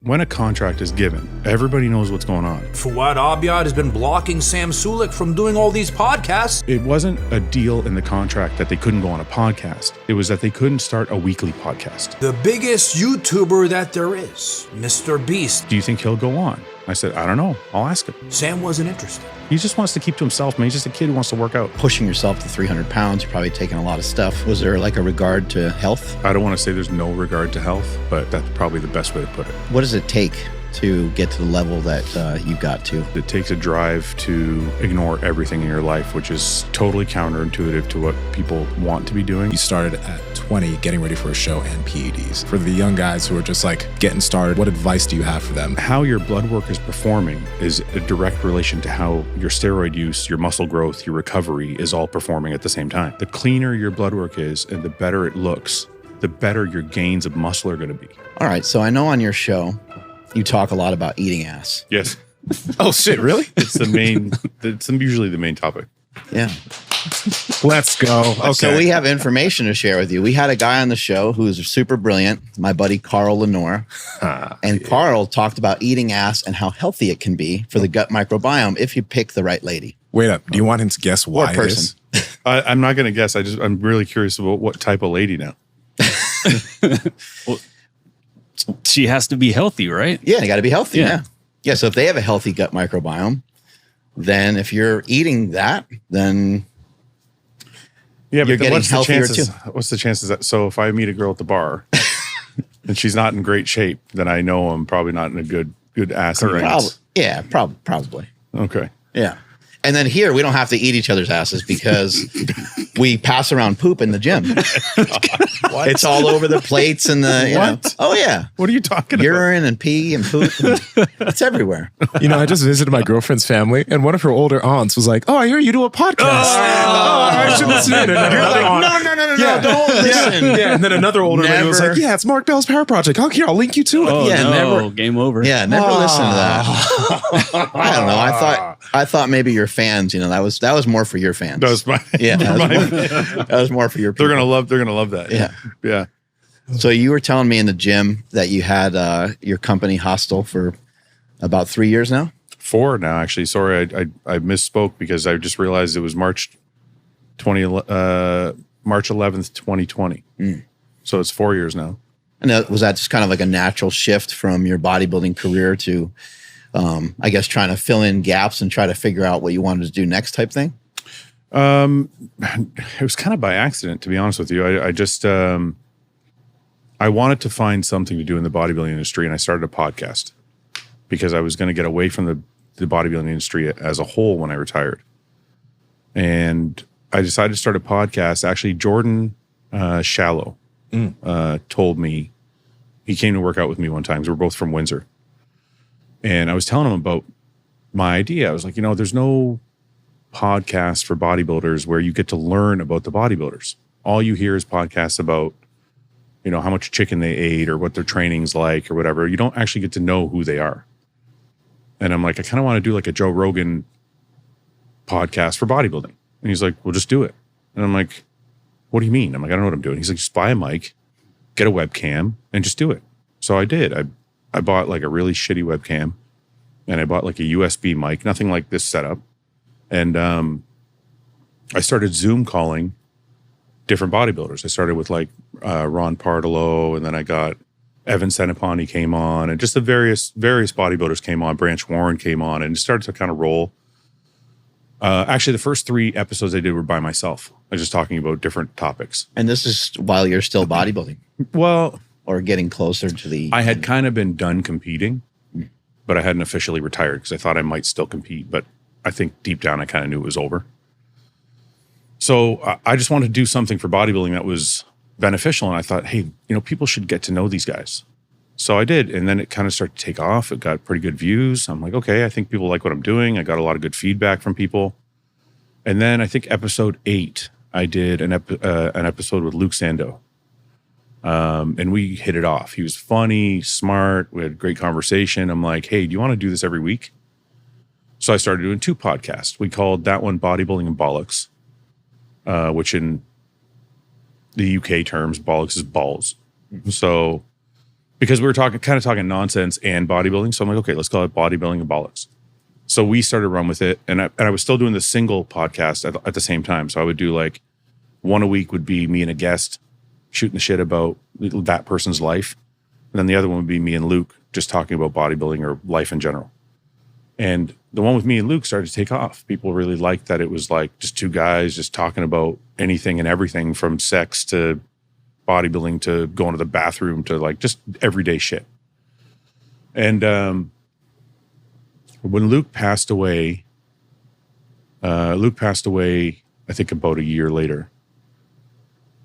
When a contract is given, everybody knows what's going on. Fouad Abiad has been blocking Sam Sulek from doing all these podcasts. It wasn't a deal in the contract that they couldn't go on a podcast. It was that they couldn't start a weekly podcast. The biggest YouTuber that there is, Mr. Beast. Do you think he'll go on? I said, I don't know. I'll ask him. Sam wasn't interested. He just wants to keep to himself, man. He's just a kid who wants to work out. Pushing yourself to 300 pounds, you're probably taking a lot of stuff. Was there like a regard to health? I don't want to say there's no regard to health, but that's probably the best way to put it. What does it take to get to the level that you got to? It takes a drive to ignore everything in your life, which is totally counterintuitive to what people want to be doing. You started at 20, getting ready for a show and PEDs. For the young guys who are just like getting started, what advice do you have for them? How your blood work is performing is a direct relation to how your steroid use, your muscle growth, your recovery is all performing at the same time. The cleaner your blood work is and the better it looks, the better your gains of muscle are going to be. All right, so I know on your show, you talk a lot about eating ass. Yes. Oh shit, really? It's the main, it's usually the main topic. Yeah. Let's go. Okay. So we have information to share with you. We had a guy on the show who's super brilliant, my buddy Carl Lenore. And Carl talked about eating ass and how healthy it can be for the gut microbiome if you pick the right lady. Wait up. Do you want him to guess why? Or person. I'm not going to guess. I'm really curious about what type of lady now. Well, she has to be healthy, right? Yeah, you got to be healthy. Yeah. Yeah. So if they have a healthy gut microbiome, then if you're eating that, then Yeah, but you're getting what's the healthier chances? too. What's the chances that? So if I meet a girl at the bar and she's not in great shape, then I know I'm probably not in a good ass. Probably. Okay. Yeah. And then here we don't have to eat each other's asses because we pass around poop in the gym. It's all over the plates and the you know. Oh yeah. What are you talking about? Urine and pee and poop. It's everywhere. You know, I just visited my girlfriend's family, and one of her older aunts was like, "Oh, I hear you do a podcast. I should listen in." And You're like, no, don't listen. Yeah, and then another older lady was like, "Yeah, it's Mark Bell's Power Project. I'll link you to it." Oh, Yeah, no. never- Game over. Yeah, never listen to that. I don't know. I thought maybe your fans, you know, that was more for your fans. That was my. Yeah, that was more for your people. They're gonna love that. Yeah. Yeah. So you were telling me in the gym that you had your company Hosstile for about 3 years now? 4 now, actually. Sorry, I misspoke because I just realized it was March 11th, 2020. So it's 4 years now. And was that just kind of like a natural shift from your bodybuilding career to, I guess, trying to fill in gaps and try to figure out what you wanted to do next type thing? It was kind of by accident, to be honest with you. I just I wanted to find something to do in the bodybuilding industry, and I started a podcast because I was going to get away from the bodybuilding industry as a whole when I retired. And I decided to start a podcast. Actually, Jordan Shallow told me, he came to work out with me one time because we're both from Windsor. And I was telling him about my idea. I was like, you know, there's no podcast for bodybuilders where you get to learn about the bodybuilders. All you hear is podcasts about, you know, how much chicken they ate or what their training's like or whatever. You don't actually get to know who they are. And I'm like, I kind of want to do like a Joe Rogan podcast for bodybuilding. And he's like, well, just do it. And I'm like, what do you mean? I'm like, I don't know what I'm doing. He's like, just buy a mic, get a webcam, and just do it. So I did. I bought like a really shitty webcam, and I bought like a USB mic, nothing like this setup. And I started Zoom calling different bodybuilders. I started with like Ron Partolo, and then I got Evan Senapani came on, and just the various bodybuilders came on. Branch Warren came on, and it started to kind of roll. Actually, the first 3 episodes I did were by myself. I was just talking about different topics. And this is while you're still bodybuilding? Well, or getting closer to the... I had kind of been done competing, but I hadn't officially retired because I thought I might still compete. But I think deep down, I kind of knew it was over. So I just wanted to do something for bodybuilding that was beneficial. And I thought, hey, you know, people should get to know these guys. So I did. And then it kind of started to take off. It got pretty good views. I'm like, okay, I think people like what I'm doing. I got a lot of good feedback from people. And then I think episode 8, I did an episode with Luke Sando. And we hit it off. He was funny, smart. We had a great conversation. I'm like, hey, do you want to do this every week? So I started doing 2 podcasts. We called that one Bodybuilding and Bollocks, which in the UK terms, bollocks is balls. So because we were kind of talking nonsense and bodybuilding. So I'm like, okay, let's call it bodybuilding and bollocks. So we started to run with it, and I was still doing the single podcast at the same time. So I would do like one a week would be me and a guest shooting the shit about that person's life. And then the other one would be me and Luke just talking about bodybuilding or life in general. And the one with me and Luke started to take off. People really liked that it was like just two guys just talking about anything and everything from sex to bodybuilding to going to the bathroom to like just everyday shit. And when Luke passed away, I think about a year later.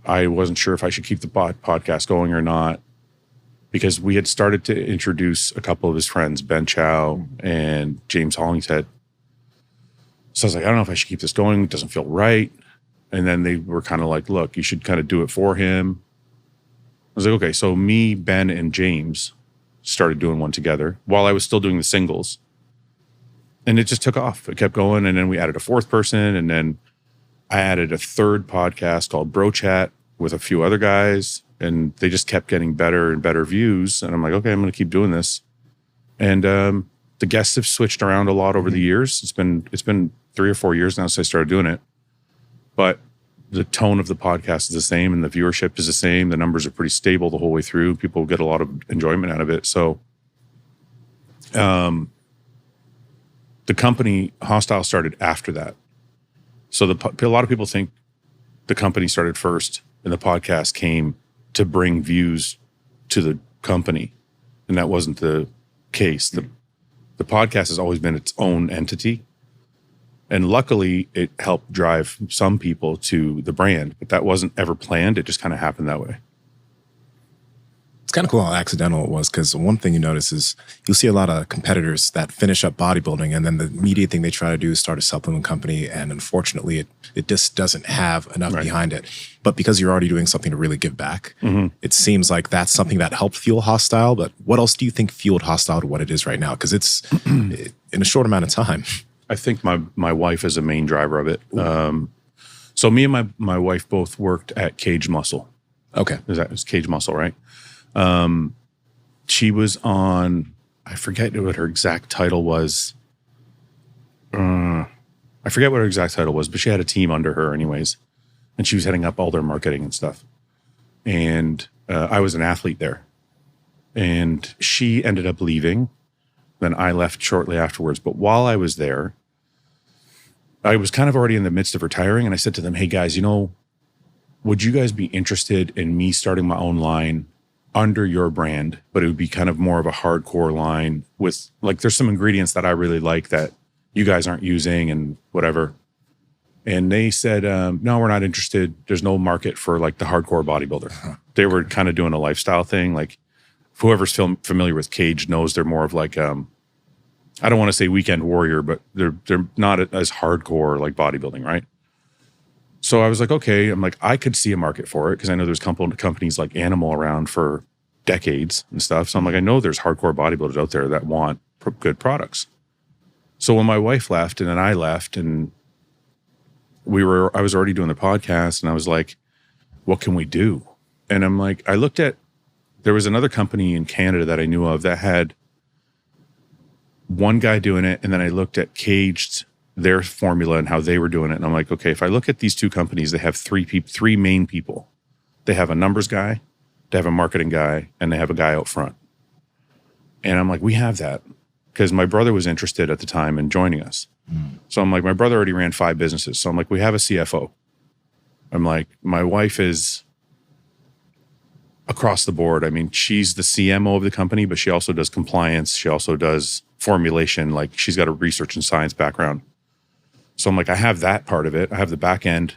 I wasn't sure if I should keep the podcast going or not, because we had started to introduce a couple of his friends, Ben Chow and James Hollingshead. So I was like, I don't know if I should keep this going. It doesn't feel right. And then they were kind of like, look, you should kind of do it for him. I was like, okay. So me, Ben, and James started doing one together while I was still doing the singles. And it just took off. It kept going. And then we added a fourth person. And then I added a third podcast called Bro Chat with a few other guys. And they just kept getting better and better views. And I'm like, okay, I'm going to keep doing this. And the guests have switched around a lot over the years. It's been 3 or 4 years now since I started doing it. But the tone of the podcast is the same and the viewership is the same. The numbers are pretty stable the whole way through. People get a lot of enjoyment out of it. So the company Hosstile started after that. So a lot of people think the company started first and the podcast came to bring views to the company. And that wasn't the case. The podcast has always been its own entity. And luckily, it helped drive some people to the brand. But that wasn't ever planned. It just kind of happened that way. It's kind of cool how accidental it was, because one thing you notice is you'll see a lot of competitors that finish up bodybuilding and then the immediate thing they try to do is start a supplement company. And unfortunately, it just doesn't have enough behind it. But because you're already doing something to really give back, it seems like that's something that helped fuel Hosstile. But what else do you think fueled Hosstile to what it is right now? Because it's in a short amount of time. I think my wife is a main driver of it. So me and my wife both worked at Cage Muscle. Okay. It was Cage Muscle, right? She was on, I forget what her exact title was. But she had a team under her anyways. And she was heading up all their marketing and stuff. And I was an athlete there. And she ended up leaving. Then I left shortly afterwards. But while I was there, I was kind of already in the midst of retiring. And I said to them, hey guys, would you guys be interested in me starting my own line under your brand? But it would be kind of more of a hardcore line with like, there's some ingredients that I really like that you guys aren't using and whatever. And they said, no, we're not interested. There's no market for like the hardcore bodybuilder. They were kind of doing a lifestyle thing. Like whoever's familiar with Cage knows they're more of like, I don't want to say weekend warrior, but they're not as hardcore like bodybuilding, right? So I was like, okay, I'm like, I could see a market for it because I know there's companies like Animal around for decades and stuff. So I'm like, I know there's hardcore bodybuilders out there that want good products. So when my wife left and then I left and I was already doing the podcast and I was like, what can we do? And I'm like, there was another company in Canada that I knew of that had one guy doing it. And then I looked at Caged, their formula and how they were doing it. And I'm like, okay, if I look at these two companies, they have three main people. They have a numbers guy, they have a marketing guy, and they have a guy out front. And I'm like, we have that. Because my brother was interested at the time in joining us. So I'm like, my brother already ran 5 businesses. So I'm like, we have a CFO. I'm like, my wife is across the board. I mean, she's the CMO of the company, but she also does compliance. She also does formulation. Like she's got a research and science background. So I'm like, I have that part of it. I have the back end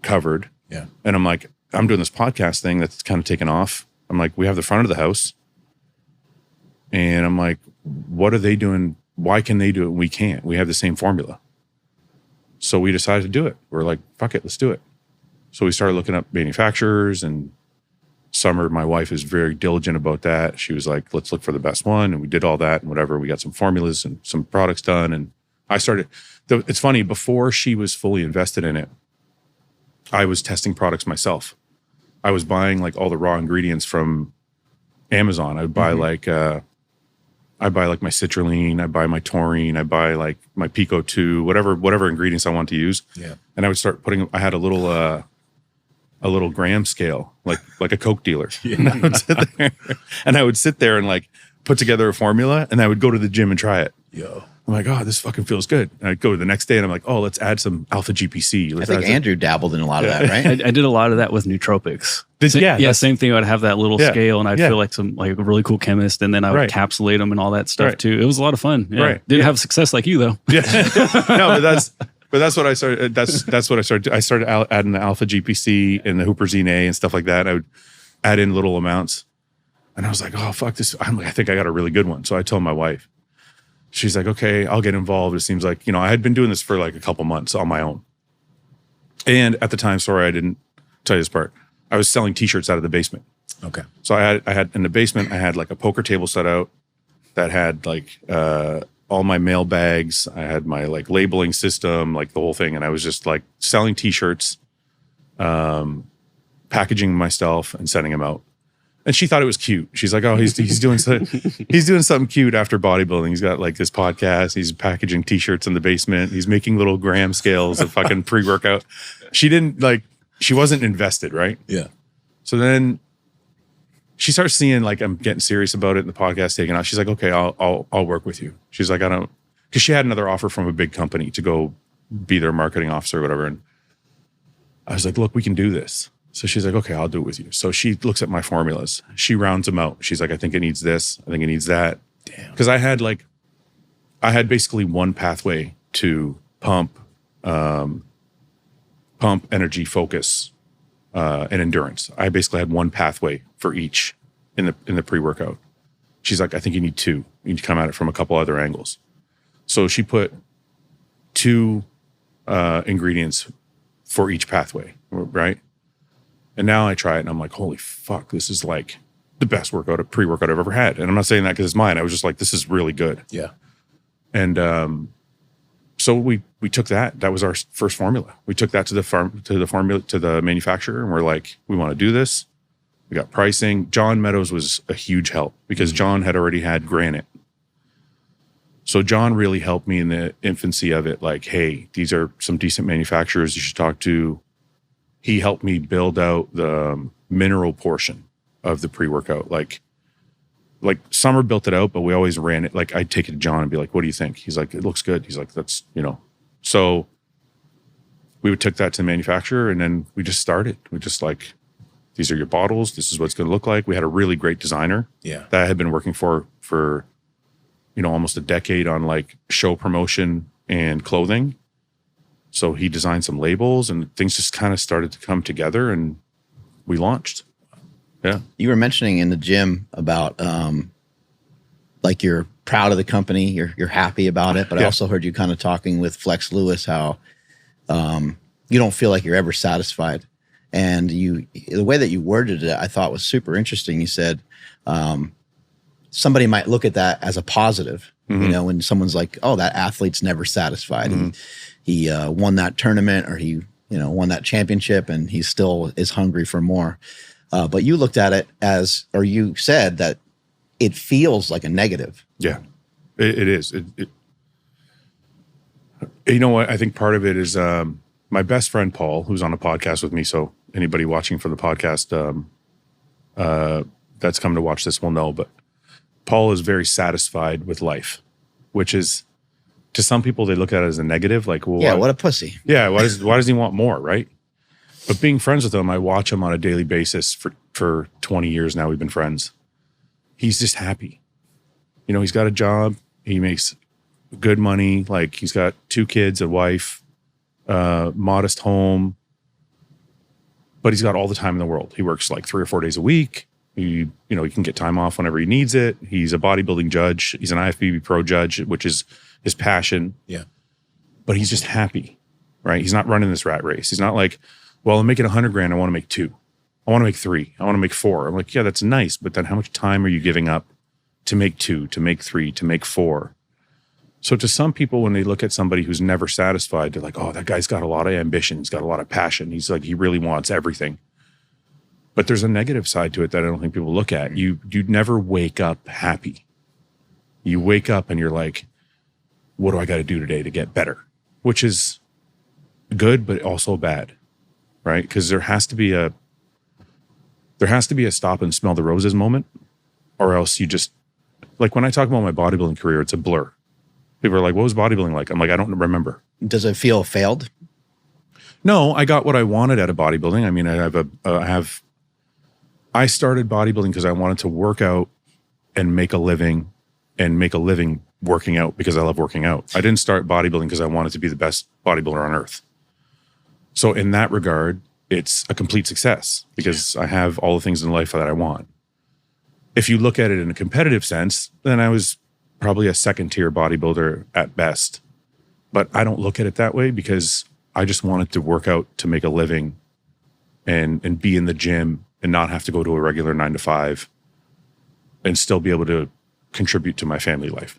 covered. Yeah. And I'm like, I'm doing this podcast thing that's kind of taken off. I'm like, we have the front of the house. And I'm like, what are they doing? Why can they do it and we can't? We have the same formula. So we decided to do it. We're like, fuck it, let's do it. So we started looking up manufacturers, and Summer, my wife, is very diligent about that. She was like, let's look for the best one. And we did all that and whatever. We got some formulas and some products done. And I started, it's funny, before she was fully invested in it, I was testing products myself. I was buying like all the raw ingredients from Amazon. I would buy I buy like my citrulline, I buy my taurine, I buy like my Pico 2, whatever ingredients I want to use. Yeah. And I would start putting, I had a little gram scale, like a Coke dealer. And I would sit there and like put together a formula, and I would go to the gym and try it. Yo. I'm like, oh, this fucking feels good. And I'd go the next day and I'm like, oh, let's add some alpha GPC. I think Andrew dabbled in a lot of that, right? I did a lot of that with nootropics. Yeah, Same thing. I'd have that little scale, and I'd feel like a really cool chemist, and then I would encapsulate them and all that stuff too. It was a lot of fun. Yeah. Right. Didn't have success like you though. Yeah. No, but that's what I started. That's what I started. I started adding the alpha GPC and the huperzine A and stuff like that. I would add in little amounts, and I was like, oh fuck this. I think I got a really good one. So I told my wife. She's like, okay, I'll get involved. It seems like, I had been doing this for like a couple months on my own. And at the time, sorry, I didn't tell you this part. I was selling t-shirts out of the basement. Okay. So I had in the basement, I had like a poker table set out that had like all my mail bags. I had my like labeling system, like the whole thing. And I was just like selling t-shirts, packaging myself and sending them out. And she thought it was cute. She's like, oh, he's doing something cute after bodybuilding. He's got like this podcast. He's packaging t-shirts in the basement. He's making little gram scales of fucking pre-workout. She wasn't invested, right? Yeah. So then she starts seeing like I'm getting serious about it and the podcast taking off. She's like, okay, I'll work with you. She's like, because she had another offer from a big company to go be their marketing officer or whatever. And I was like, look, we can do this. So she's like, okay, I'll do it with you. So she looks at my formulas. She rounds them out. She's like, I think it needs this. I think it needs that. Damn. Because I had basically one pathway to pump, energy, focus, and endurance. I basically had one pathway for each in the pre-workout. She's like, I think you need two. You need to come at it from a couple other angles. So she put two ingredients for each pathway, right? And now I try it and I'm like, holy fuck, this is like the best pre-workout I've ever had. And I'm not saying that because it's mine. I was just like, this is really good. Yeah. And so we took that. That was our first formula. We took that to the manufacturer, and we're like, we want to do this. We got pricing. John Meadows was a huge help because John had already had Granite. So John really helped me in the infancy of it. Like, hey, these are some decent manufacturers you should talk to. He helped me build out the mineral portion of the pre-workout. Like Summer built it out, but we always ran it. Like I'd take it to John and be like, what do you think? He's like, it looks good. He's like, that's, So we would take that to the manufacturer, and then we just started. We just like, these are your bottles. This is what it's going to look like. We had a really great designer that I had been working for almost a decade on like show promotion and clothing. So he designed some labels, and things just kind of started to come together, and we launched. Yeah. You were mentioning in the gym about like you're proud of the company, you're happy about it, but I also heard you kind of talking with Flex Lewis how you don't feel like you're ever satisfied. And the way that you worded it, I thought was super interesting. You said somebody might look at that as a positive, when someone's like, oh, that athlete's never satisfied. Mm-hmm. He won that tournament, or he, won that championship, and he still is hungry for more. But you looked at it or you said that it feels like a negative. Yeah, it is. You know what? I think part of it is my best friend, Paul, who's on a podcast with me. So anybody watching for the podcast that's come to watch this will know, but Paul is very satisfied with life, which is, to some people, they look at it as a negative. Like, well, what a pussy. Yeah. Why does he want more? Right. But being friends with him, I watch him on a daily basis for 20 years now. We've been friends. He's just happy. He's got a job. He makes good money. Like, he's got 2 kids, a wife, modest home, but he's got all the time in the world. He works like 3 or 4 days a week. He can get time off whenever he needs it. He's a bodybuilding judge. He's an IFBB pro judge, which is his passion. Yeah. But he's just happy, right? He's not running this rat race. He's not like, well, I'm making $100,000. I want to make 2. I want to make 3. I want to make 4. I'm like, yeah, that's nice. But then how much time are you giving up to make 2, to make 3, to make 4? So to some people, when they look at somebody who's never satisfied, they're like, oh, that guy's got a lot of ambition. He's got a lot of passion. He's like, he really wants everything. But there's a negative side to it that I don't think people look at. You never wake up happy. You wake up and you're like, what do I got to do today to get better? Which is good, but also bad, right? Because there has to be a stop and smell the roses moment, or else you just, like when I talk about my bodybuilding career, it's a blur. People are like, what was bodybuilding like? I'm like, I don't remember. Does it feel failed? No, I got what I wanted out of bodybuilding. I mean, I started bodybuilding because I wanted to work out and make a living working out because I love working out. I didn't start bodybuilding because I wanted to be the best bodybuilder on earth. So in that regard, it's a complete success because I have all the things in life that I want. If you look at it in a competitive sense, then I was probably a second tier bodybuilder at best. But I don't look at it that way because I just wanted to work out to make a living and be in the gym and not have to go to a regular 9 to 5 and still be able to contribute to my family life.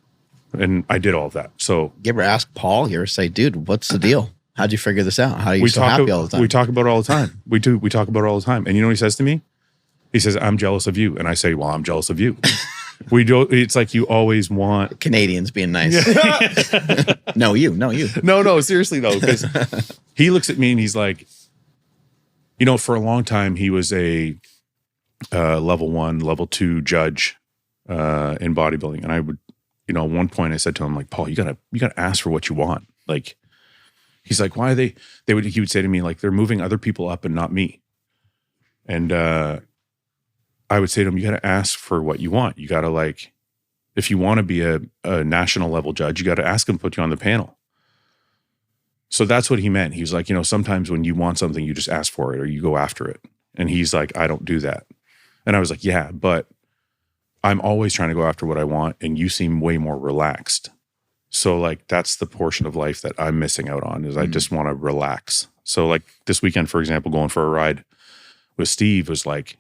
And I did all of that. So you ever ask Paul here, say, dude, what's the deal? How'd you figure this out? How are you so happy all the time? We talk about it all the time. We do. We talk about it all the time. And you know what he says to me? He says, I'm jealous of you. And I say, well, I'm jealous of you. We do. It's like you always want Canadians being nice. No, you. No, seriously though, because he looks at me and he's like, you know, for a long time he was a level 1, level 2 judge in bodybuilding, and I would, you know, at one point I said to him, like, Paul, you gotta ask for what you want. Like, he's like, why are he would say to me, like, they're moving other people up and not me. And I would say to him, you got to ask for what you want. You got to, like, if you want to be a national level judge, you got to ask him to put you on the panel. So that's what he meant. He was like, you know, sometimes when you want something, you just ask for it or you go after it. And he's like, I don't do that. And I was like, yeah, but I'm always trying to go after what I want. And you seem way more relaxed. So like, that's the portion of life that I'm missing out on is I just want to relax. So like this weekend, for example, going for a ride with Steve was like,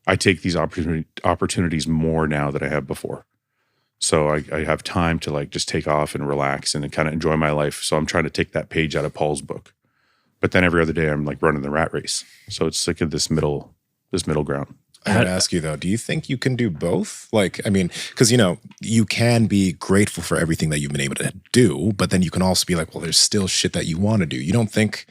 I take these opportunities more now than I have before. So I have time to like just take off and relax and kind of enjoy my life. So I'm trying to take that page out of Paul's book. But then every other day I'm like running the rat race. So it's like this middle ground. I would ask you though, do you think you can do both? Like, I mean, because, you know, you can be grateful for everything that you've been able to do, but then you can also be like, well, there's still shit that you want to do. You don't think,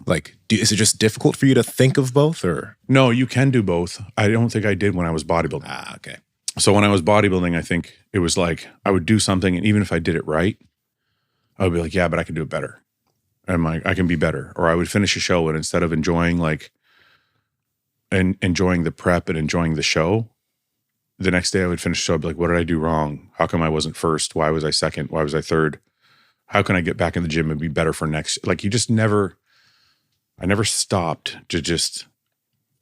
like, is it just difficult for you to think of both, or? No, you can do both. I don't think I did when I was bodybuilding. Ah, okay. So when I was bodybuilding, I think it was like I would do something, and even if I did it right, I would be like, yeah, but I can do it better. And like, I can be better. Or I would finish a show, and instead of enjoying enjoying the prep and enjoying the show, the next day I would finish the show, I'd be like, what did I do wrong? How come I wasn't first? Why was I second? Why was I third? How can I get back in the gym and be better for next? Like, I never stopped to just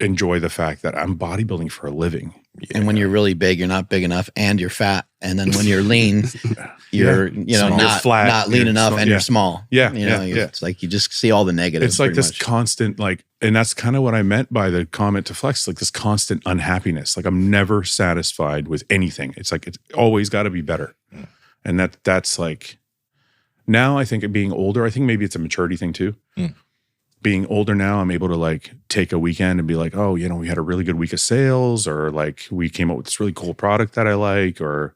enjoy the fact that I'm bodybuilding for a living. Yeah. And when you're really big, you're not big enough and you're fat. And then when you're lean, you're, you know, not flat, not lean enough and you're small. Yeah. You know, it's like you just see all the negatives. It's like this constant, like, and that's kind of what I meant by the comment to Flex, like this constant unhappiness. Like I'm never satisfied with anything. It's like, it's always got to be better. Yeah. And that's like, now I think of being older, I think maybe it's a maturity thing too. Mm. Being older now, I'm able to like take a weekend and be like, oh, you know, we had a really good week of sales, or like we came up with this really cool product that I like, or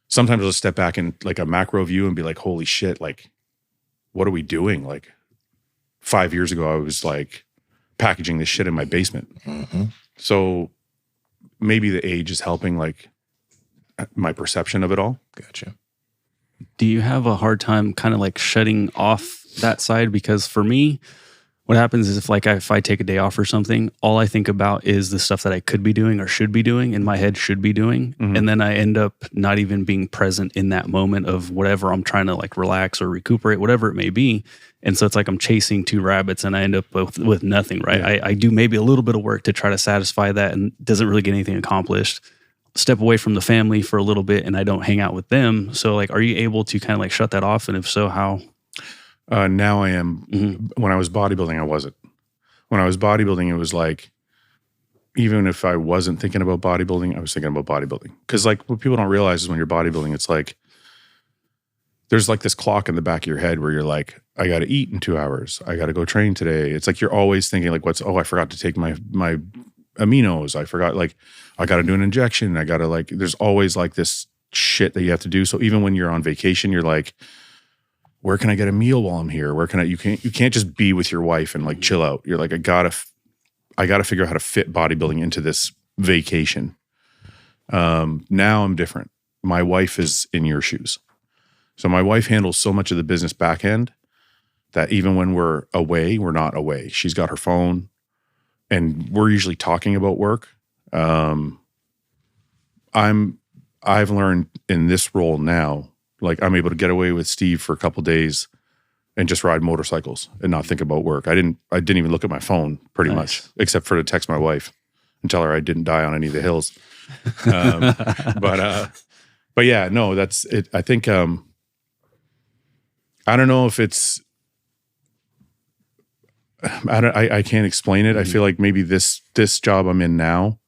sometimes I'll step back in like a macro view and be like, holy shit, like, what are we doing? Like 5 years ago, I was like packaging this shit in my basement. Mm-hmm. So maybe the age is helping like my perception of it all. Gotcha. Do you have a hard time kind of like shutting off that side? Because for me, what happens is if I take a day off or something, all I think about is the stuff that I could be doing or should be doing, in my head should be doing. Mm-hmm. And then I end up not even being present in that moment of whatever I'm trying to like relax or recuperate, whatever it may be. And so it's like I'm chasing two rabbits and I end up with nothing, right? Yeah. I do maybe a little bit of work to try to satisfy that and doesn't really get anything accomplished. Step away from the family for a little bit and I don't hang out with them. So like, are you able to kind of like shut that off? And if so, how? Now I am. Mm-hmm. When I was bodybuilding, I wasn't. When I was bodybuilding, it was like, even if I wasn't thinking about bodybuilding, I was thinking about bodybuilding. Because like what people don't realize is when you're bodybuilding, it's like there's like this clock in the back of your head where you're like, I got to eat in 2 hours. I got to go train today. It's like you're always thinking like, I forgot to take my aminos. I forgot, like, I got to do an injection. I got to, like, there's always like this shit that you have to do. So even when you're on vacation, you're like, where can I get a meal while I'm here? Where can you can't just be with your wife and like chill out. You're like, I gotta figure out how to fit bodybuilding into this vacation. Now I'm different. My wife is in your shoes. So my wife handles so much of the business back end that even when we're away, we're not away. She's got her phone and we're usually talking about work. I've learned in this role now, like I'm able to get away with Steve for a couple days and just ride motorcycles and not think about work. I didn't even look at my phone pretty much, except for to text my wife and tell her I didn't die on any of the hills. But yeah, no, that's it. I think, I don't know if it's, I can't explain it. I feel like maybe this job I'm in now,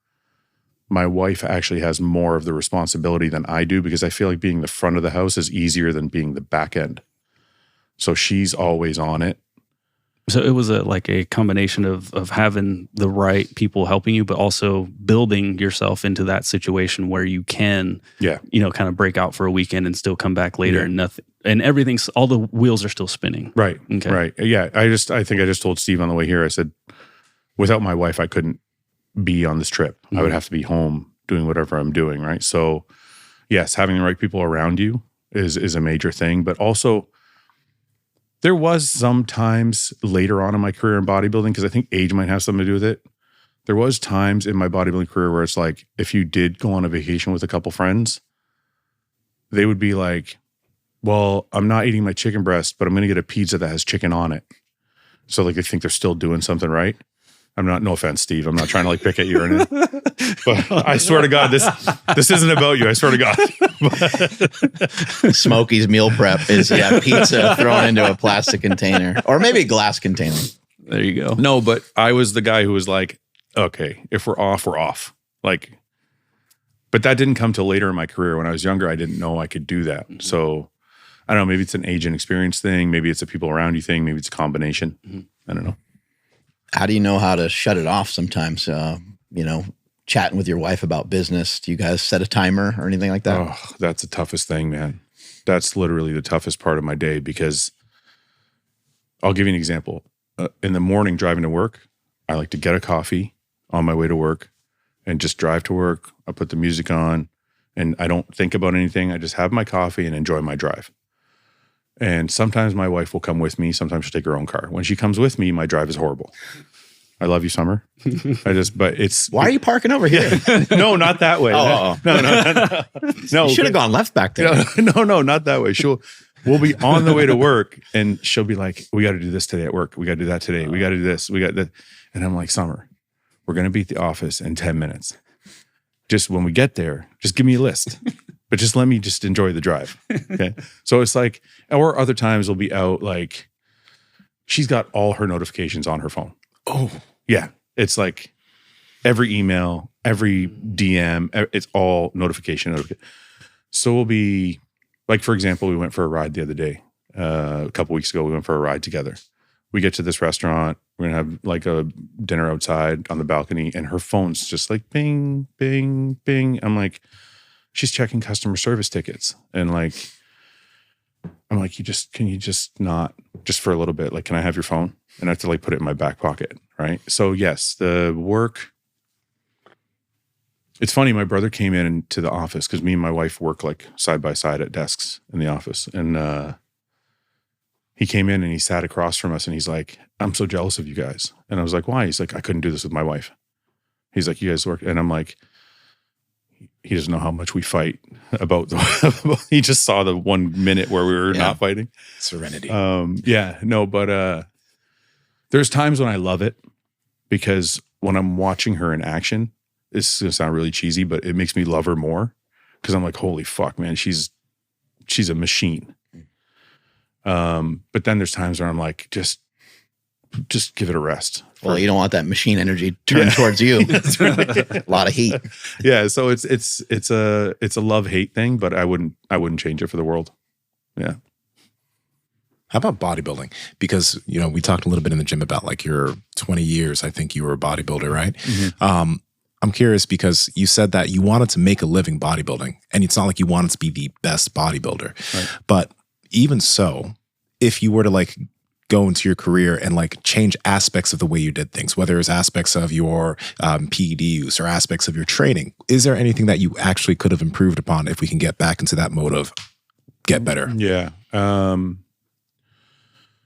my wife actually has more of the responsibility than I do, because I feel like being the front of the house is easier than being the back end. So she's always on it. So it was a combination of having the right people helping you, but also building yourself into that situation where you can, kind of break out for a weekend and still come back later and nothing, and everything's, all the wheels are still spinning. Right. Okay. Right. Yeah. I think I just told Steve on the way here, I said, without my wife, I couldn't be on this trip. I would have to be home doing whatever I'm doing. Right. So yes, having the right people around you is a major thing, but also, there was some times later on in my career in bodybuilding, because I think age might have something to do with it. There was times in my bodybuilding career where it's like, if you did go on a vacation with a couple friends, they would be like, well, I'm not eating my chicken breast, but I'm going to get a pizza that has chicken on it. So like, they think they're still doing something right. I'm not, no offense, Steve. I'm not trying to like pick at you or anything. But I swear to God, this isn't about you. I swear to God. Smokey's meal prep is pizza thrown into a plastic container or maybe a glass container. There you go. No, but I was the guy who was like, okay, if we're off, we're off. Like, but that didn't come till later in my career. When I was younger, I didn't know I could do that. So I don't know, maybe it's an age and experience thing. Maybe it's a people around you thing. Maybe it's a combination. I don't know. How do you know how to shut it off sometimes? Chatting with your wife about business. Do you guys set a timer or anything like that? Oh, that's the toughest thing, man. That's literally the toughest part of my day, because I'll give you an example. In the morning driving to work, I like to get a coffee on my way to work and just drive to work. I put the music on and I don't think about anything. I just have my coffee and enjoy my drive. And sometimes my wife will come with me. Sometimes she'll take her own car. When she comes with me, my drive is horrible. I love you, Summer. But it's... Why are you parking over here? No, not that way. No. You should have gone left back there. No, not that way. We'll be on the way to work and she'll be like, we got to do this today at work. We got to do that today. We got to do this. We got that. And I'm like, Summer, we're going to be at the office in 10 minutes. Just when we get there, just give me a list. But just let me just enjoy the drive. Okay. So it's like, or other times we'll be out, like she's got all her notifications on her phone. Oh, yeah. It's like every email, every DM, it's all notification. So we'll be like, for example, we went for a ride the other day. A couple weeks ago, we went for a ride together. We get to this restaurant. We're going to have like a dinner outside on the balcony, and her phone's just like bing, bing, bing. I'm like, she's checking customer service tickets. And like, I'm like, can you just not, just for a little bit, like, can I have your phone? And I have to like put it in my back pocket. Right. So yes, the work, it's funny. My brother came into the office because me and my wife work like side by side at desks in the office. And he came in and he sat across from us and he's like, I'm so jealous of you guys. And I was like, why? He's like, I couldn't do this with my wife. He's like, you guys work. And I'm like, he doesn't know how much we fight about he just saw the 1 minute where we were not fighting. Serenity. But there's times when I love it, because when I'm watching her in action, this is going to sound really cheesy, but it makes me love her more, because I'm like, holy fuck, man, she's a machine. But then there's times where I'm like, just give it a rest. Well, you don't want that machine energy turned towards you. A lot of heat. Yeah. So it's a love-hate thing, but I wouldn't change it for the world. Yeah. How about bodybuilding? Because, you know, we talked a little bit in the gym about like your 20 years, I think you were a bodybuilder, right? Mm-hmm. I'm curious because you said that you wanted to make a living bodybuilding, and it's not like you wanted to be the best bodybuilder. Right. But even so, if you were to like go into your career and like change aspects of the way you did things, whether it's aspects of your PED use or aspects of your training, is there anything that you actually could have improved upon if we can get back into that mode of get better? Yeah.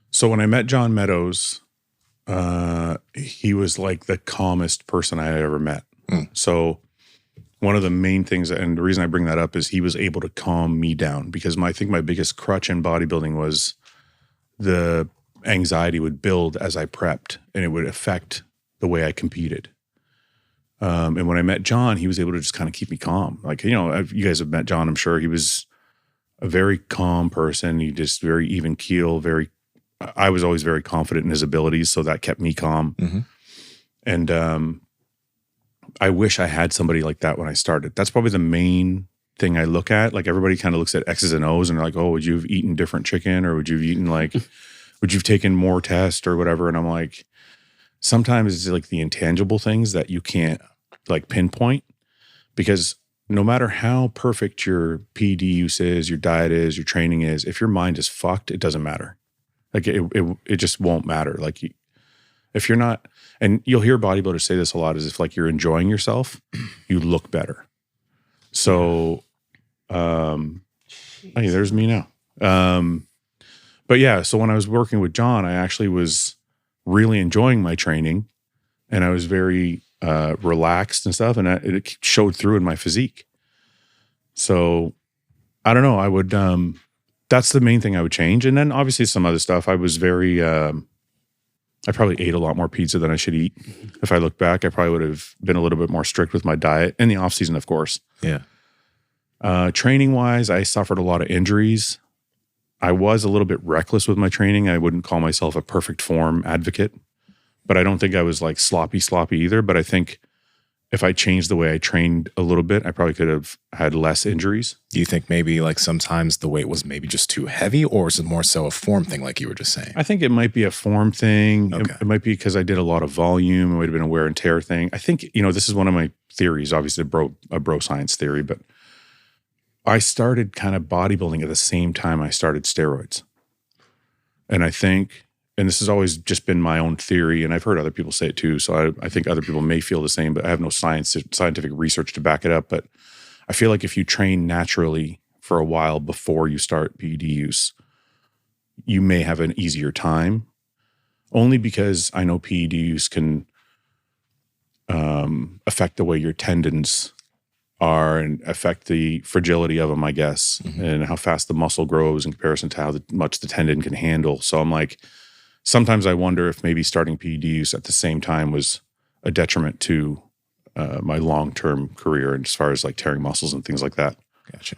So when I met John Meadows, he was like the calmest person I had ever met. So one of the main things, and the reason I bring that up, is he was able to calm me down, because I think my biggest crutch in bodybuilding was the anxiety would build as I prepped, and it would affect the way I competed. And when I met John, he was able to just kind of keep me calm. Like, you know, you guys have met John, I'm sure. He was a very calm person. He just very even keel, I was always very confident in his abilities, so that kept me calm. Mm-hmm. And I wish I had somebody like that when I started. That's probably the main thing I look at. Like, everybody kind of looks at X's and O's and they're like, oh, would you have eaten different chicken, or would you have eaten like, would you have taken more test or whatever? And I'm like, sometimes it's like the intangible things that you can't like pinpoint, because no matter how perfect your PED use is, your diet is, your training is, if your mind is fucked, it doesn't matter. Like it just won't matter. Like if you're not, and you'll hear bodybuilders say this a lot, is if like you're enjoying yourself, you look better. So, hey, there's me now. But yeah, so when I was working with John, I actually was really enjoying my training, and I was very relaxed and stuff, and it showed through in my physique. So I don't know, I would, that's the main thing I would change. And then obviously some other stuff. I was very, I probably ate a lot more pizza than I should eat. If I look back, I probably would have been a little bit more strict with my diet in the off season, of course. Yeah. Training wise, I suffered a lot of injuries. I was a little bit reckless with my training. I wouldn't call myself a perfect form advocate, but I don't think I was like sloppy either. But I think if I changed the way I trained a little bit, I probably could have had less injuries. Do you think maybe like sometimes the weight was maybe just too heavy, or is it more so a form thing like you were just saying? I think it might be a form thing. Okay. It might be because I did a lot of volume. It might have been a wear and tear thing. I think, you know, this is one of my theories, obviously a bro science theory, but I started kind of bodybuilding at the same time I started steroids. And I think, and this has always just been my own theory, and I've heard other people say it too, so I think other people may feel the same, but I have no scientific research to back it up. But I feel like if you train naturally for a while before you start PED use, you may have an easier time, only because I know PED use can affect the way your tendons are and affect the fragility of them, I guess, and how fast the muscle grows in comparison to how much the tendon can handle. So I'm like, sometimes I wonder if maybe starting PED use at the same time was a detriment to my long-term career, and as far as like tearing muscles and things like that. Gotcha.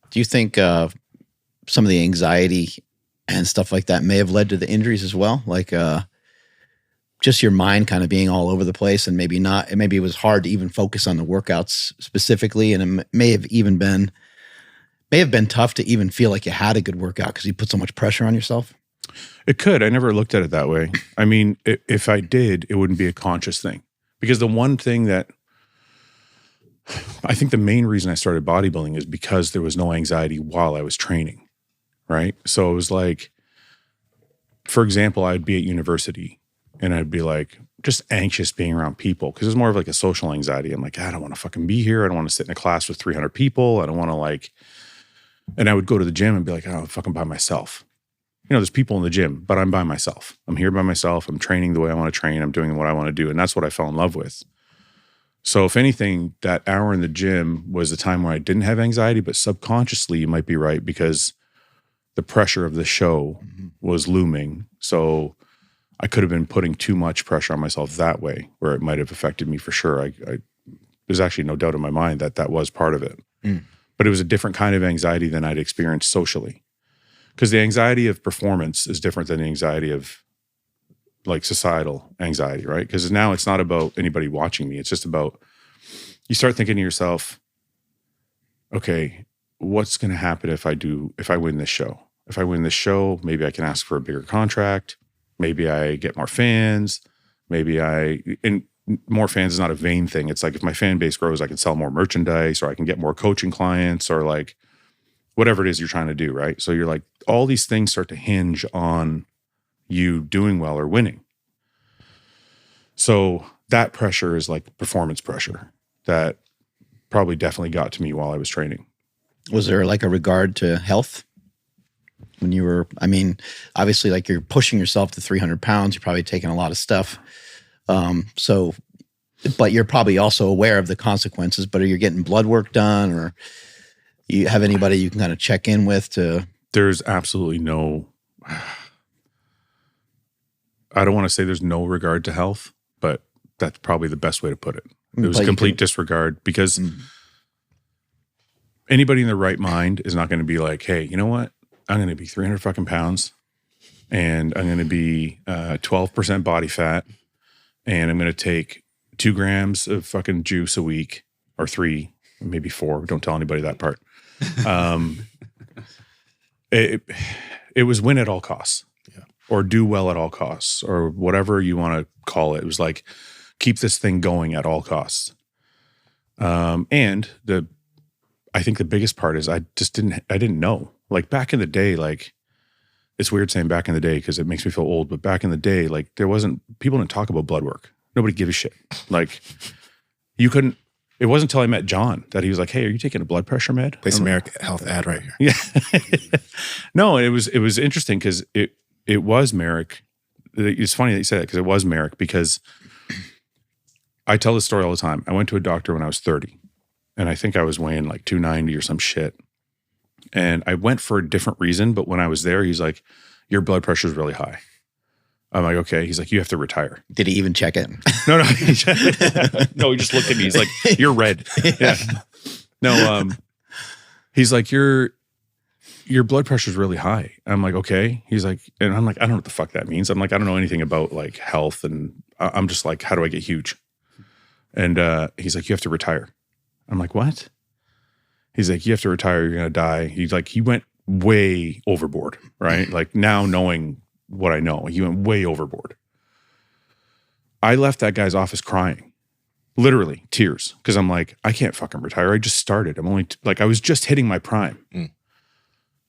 Do you think some of the anxiety and stuff like that may have led to the injuries as well? Like just your mind kind of being all over the place, and maybe it was hard to even focus on the workouts specifically, and it may have been tough to even feel like you had a good workout because you put so much pressure on yourself. It could. I never looked at it that way. I mean, if I did, it wouldn't be a conscious thing. Because the one thing that I think the main reason I started bodybuilding is because there was no anxiety while I was training, right? So it was like, for example, I'd be at university and I'd be like just anxious being around people, because it's more of like a social anxiety. I'm like, I don't want to fucking be here. I don't want to sit in a class with 300 people. I don't want to like, and I would go to the gym and be like, oh, I'm fucking by myself. You know, there's people in the gym, but I'm by myself. I'm here by myself. I'm training the way I want to train. I'm doing what I want to do. And that's what I fell in love with. So if anything, that hour in the gym was the time where I didn't have anxiety, but subconsciously you might be right, because the pressure of the show was looming. So I could have been putting too much pressure on myself that way, where it might have affected me for sure. There's actually no doubt in my mind that was part of it. But it was a different kind of anxiety than I'd experienced socially. Because the anxiety of performance is different than the anxiety of like societal anxiety, right? Because now it's not about anybody watching me. It's just about, you start thinking to yourself, okay, what's going to happen if I win this show? if I win this show, maybe I can ask for a bigger contract. Maybe I get more fans. And more fans is not a vain thing. It's like if my fan base grows, I can sell more merchandise, or I can get more coaching clients, or like whatever it is you're trying to do, right? So you're like, all these things start to hinge on you doing well or winning. So that pressure is like performance pressure that probably definitely got to me while I was training. Was there like a regard to health when you were, I mean, obviously like you're pushing yourself to 300 pounds, you're probably taking a lot of stuff. But you're probably also aware of the consequences, but are you getting blood work done, or you have anybody you can kind of check in with to? There's absolutely no, I don't want to say there's no regard to health, but that's probably the best way to put it. It was a complete disregard, because anybody in their right mind is not going to be like, hey, you know what? I'm going to be 300 fucking pounds, and I'm going to be 12% body fat, and I'm going to take 2 grams of fucking juice a week, or 3, maybe 4. Don't tell anybody that part. It was win at all costs, or do well at all costs, or whatever you want to call it. It was like, keep this thing going at all costs. And I think the biggest part is I didn't know. Like back in the day, like it's weird saying back in the day because it makes me feel old, but back in the day, like people didn't talk about blood work. Nobody gave a shit. Like it wasn't until I met John that he was like, hey, are you taking a blood pressure med? Place American Health ad right here. Yeah. No, it was interesting because it was Merrick. It's funny that you said that, because it was Merrick, because I tell this story all the time. I went to a doctor when I was 30, and I think I was weighing like 290 or some shit. And I went for a different reason, but when I was there, he's like, your blood pressure is really high. I'm like, okay. He's like, you have to retire. Did he even check it? No. No, he just looked at me. He's like, you're red. Yeah. No, he's like, your blood pressure is really high. I'm like, okay. He's like, and I'm like, I don't know what the fuck that means. I'm like, I don't know anything about like health. And I'm just like, how do I get huge? And he's like, you have to retire. I'm like, what? He's like, you have to retire. You're going to die. He's like, he went way overboard, right? Like now knowing what I know, he went way overboard. I left that guy's office crying, literally tears. Cause I'm like, I can't fucking retire. I just started. I'm only like, I was just hitting my prime. I'm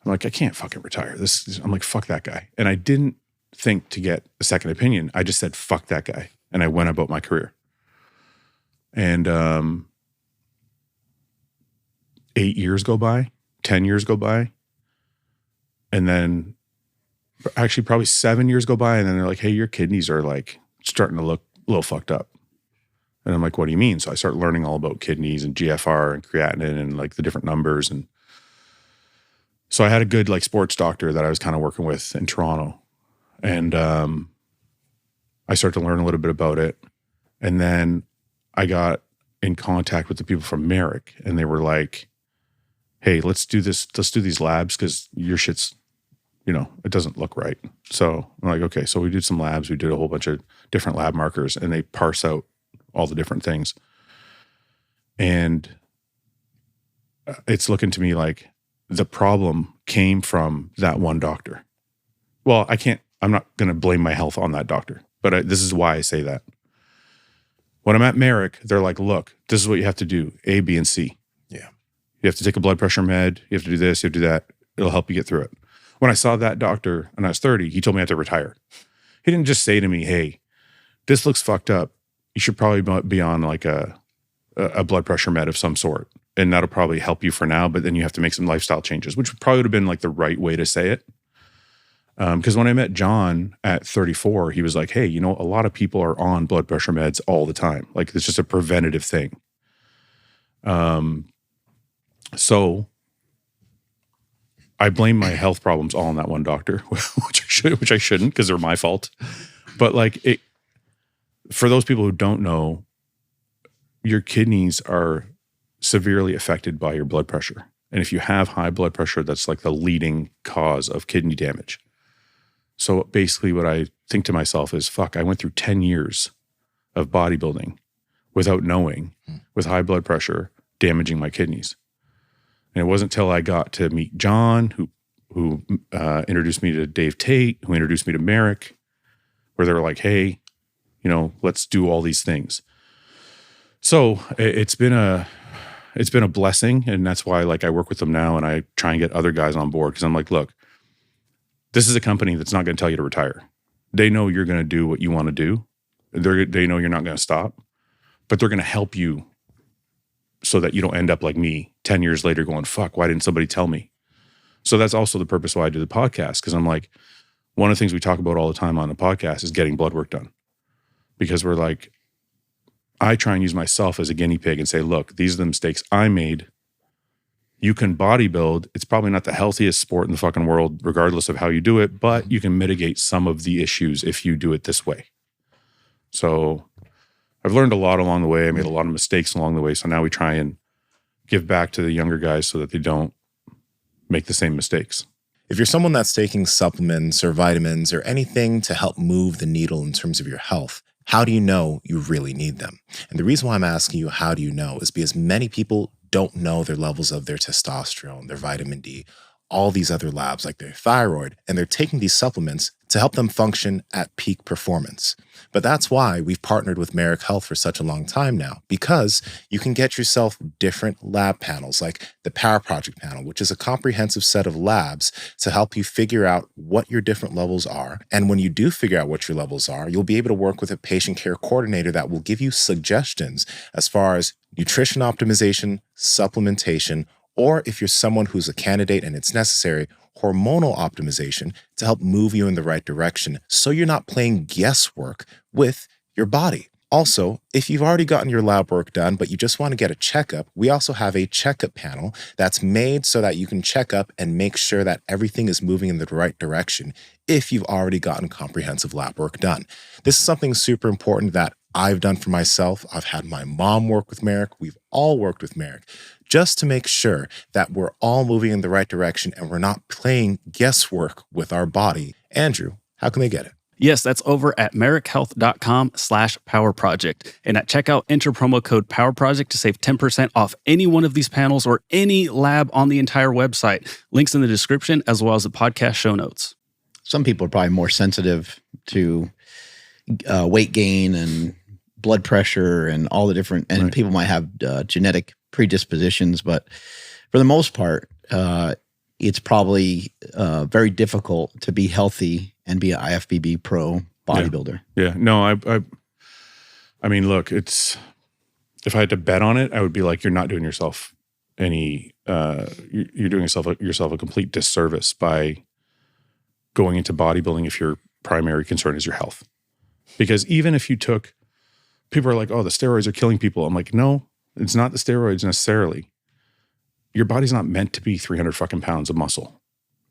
like, I can't fucking retire. I'm like, fuck that guy. And I didn't think to get a second opinion. I just said, fuck that guy. And I went about my career. And 8 years go by, 10 years go by. And then actually probably 7 years go by. And then they're like, hey, your kidneys are like starting to look a little fucked up. And I'm like, what do you mean? So I start learning all about kidneys and GFR and creatinine and like the different numbers. And so I had a good like sports doctor that I was kind of working with in Toronto. And I started to learn a little bit about it. And then I got in contact with the people from Merrick, and they were like, hey, let's do this. Let's do these labs, because your shit's, it doesn't look right. So I'm like, okay. So we did some labs. We did a whole bunch of different lab markers, and they parse out all the different things. And it's looking to me like the problem came from that one doctor. Well, I'm not going to blame my health on that doctor, but this is why I say that. When I'm at Merrick, they're like, look, this is what you have to do, A, B, and C. Yeah. You have to take a blood pressure med. You have to do this. You have to do that. It'll help you get through it. When I saw that doctor when I was 30, he told me I had to retire. He didn't just say to me, hey, this looks fucked up. You should probably be on like a blood pressure med of some sort. And that'll probably help you for now, but then you have to make some lifestyle changes, which probably would have been like the right way to say it. Because when I met John at 34, he was like, hey, a lot of people are on blood pressure meds all the time. Like it's just a preventative thing. So I blame my health problems all on that one doctor, which I shouldn't, because they're my fault. But like for those people who don't know, your kidneys are severely affected by your blood pressure. And if you have high blood pressure, that's like the leading cause of kidney damage. So basically what I think to myself is, fuck, I went through 10 years of bodybuilding without knowing, with high blood pressure, damaging my kidneys. And it wasn't until I got to meet John, who who introduced me to Dave Tate, who introduced me to Merrick, where they were like, hey, you know, let's do all these things. So it's been a blessing. And that's why like I work with them now and I try and get other guys on board. Cause I'm like, look, this is a company that's not going to tell you to retire. They know you're going to do what you want to do. They know you're not going to stop, but they're going to help you so that you don't end up like me 10 years later going, fuck, why didn't somebody tell me? So that's also the purpose why I do the podcast. Cause I'm like, one of the things we talk about all the time on the podcast is getting blood work done. Because we're like, I try and use myself as a guinea pig and say, look, these are the mistakes I made. You can bodybuild. It's probably not the healthiest sport in the fucking world, regardless of how you do it, but you can mitigate some of the issues if you do it this way. So I've learned a lot along the way. I made a lot of mistakes along the way. So now we try and give back to the younger guys so that they don't make the same mistakes. If you're someone that's taking supplements or vitamins or anything to help move the needle in terms of your health, how do you know you really need them? And the reason why I'm asking you, how do you know, is because many people don't know their levels of their testosterone, their vitamin D, all these other labs like their thyroid, and they're taking these supplements to help them function at peak performance. But that's why we've partnered with Merrick Health for such a long time now, because you can get yourself different lab panels like the Power Project panel, which is a comprehensive set of labs to help you figure out what your different levels are. And when you do figure out what your levels are, you'll be able to work with a patient care coordinator that will give you suggestions as far as nutrition optimization, supplementation, or if you're someone who's a candidate and it's necessary, hormonal optimization to help move you in the right direction so you're not playing guesswork with your body. Also, if you've already gotten your lab work done, but you just want to get a checkup, we also have a checkup panel that's made so that you can check up and make sure that everything is moving in the right direction if you've already gotten comprehensive lab work done. This is something super important that I've done for myself. I've had my mom work with Merrick. We've all worked with Merrick just to make sure that we're all moving in the right direction and we're not playing guesswork with our body. Andrew, how can they get it? Yes, that's over at merrickhealth.com/powerproject. And at checkout, enter promo code POWERPROJECT to save 10% off any one of these panels or any lab on the entire website. Links in the description as well as the podcast show notes. Some people are probably more sensitive to weight gain and blood pressure and all the different, and people might have genetic predispositions, but for the most part, it's probably very difficult to be healthy and be an IFBB pro bodybuilder. Yeah. No, I mean, look, if I had to bet on it, I would be like, you're not doing yourself any, you're doing yourself a complete disservice by going into bodybuilding if your primary concern is your health. Because even if you took, people are like, oh, the steroids are killing people. I'm like, no, it's not the steroids necessarily. Your body's not meant to be 300 fucking pounds of muscle.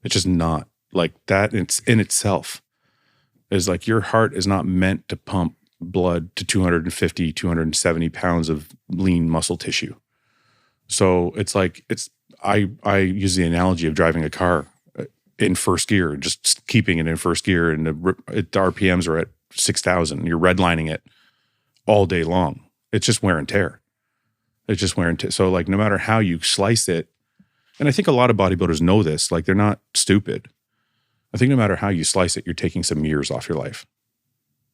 It's just not like that. It's in itself is like your heart is not meant to pump blood to 250, 270 pounds of lean muscle tissue. So it's like, I use the analogy of driving a car in first gear, just keeping it in first gear, and the RPMs are at 6,000. You're redlining it all day long. It's just wear and tear. So like, no matter how you slice it, and I think a lot of bodybuilders know this, like they're not stupid. I think no matter how you slice it, you're taking some years off your life.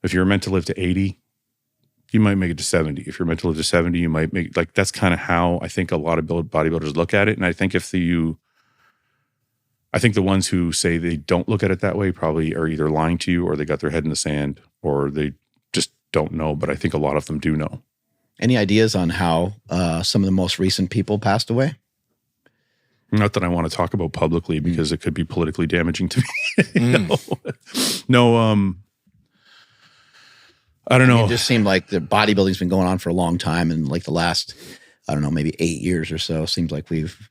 If you're meant to live to 80, you might make it to 70. If you're meant to live to 70, you might make, like, that's kind of how I think a lot of bodybuilders look at it. And I think I think the ones who say they don't look at it that way probably are either lying to you or they got their head in the sand or they just don't know. But I think a lot of them do know. Any ideas on how some of the most recent people passed away? Not that I want to talk about publicly because it could be politically damaging to me. No, I don't know. It just seemed like the bodybuilding's been going on for a long time, and like the last, I don't know, maybe 8 years or so, seems like we've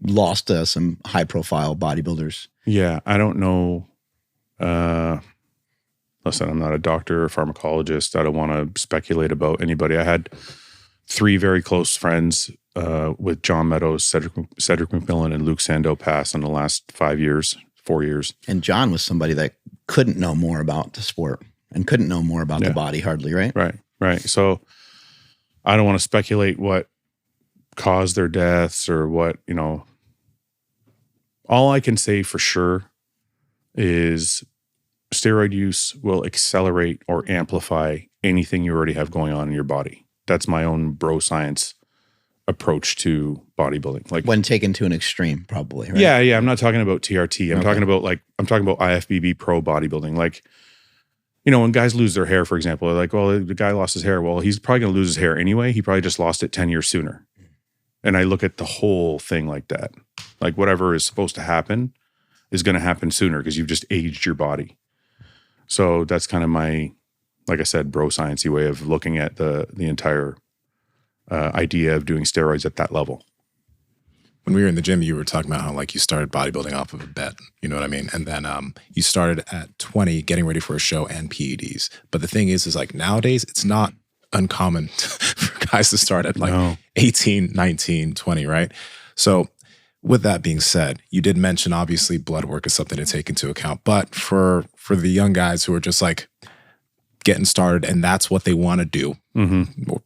lost some high-profile bodybuilders. Yeah, I don't know. Listen, I'm not a doctor or pharmacologist. I don't want to speculate about anybody. I had 3 very close friends with John Meadows, Cedric McMillan, and Luke Sandow pass in the last 4 years. And John was somebody that couldn't know more about the sport and couldn't know more about the body hardly, right? Right. So I don't want to speculate what caused their deaths or what, All I can say for sure is steroid use will accelerate or amplify anything you already have going on in your body. That's my own bro science approach to bodybuilding. Like when taken to an extreme, probably. Right? Yeah. I'm not talking about TRT. I'm talking about IFBB pro bodybuilding. Like, when guys lose their hair, for example, they're like, well, the guy lost his hair. Well, he's probably going to lose his hair anyway. He probably just lost it 10 years sooner. And I look at the whole thing like that. Like whatever is supposed to happen is going to happen sooner because you've just aged your body. So that's kind of my, like I said, bro sciencey way of looking at the entire idea of doing steroids at that level. When we were in the gym, you were talking about how like you started bodybuilding off of a bet, you know what I mean? And then you started at 20 getting ready for a show and PEDs. But the thing is like nowadays, it's not uncommon for guys to start at like 18, 19, 20, right? So with that being said, you did mention obviously blood work is something to take into account. But for the young guys who are just like getting started and that's what they want to do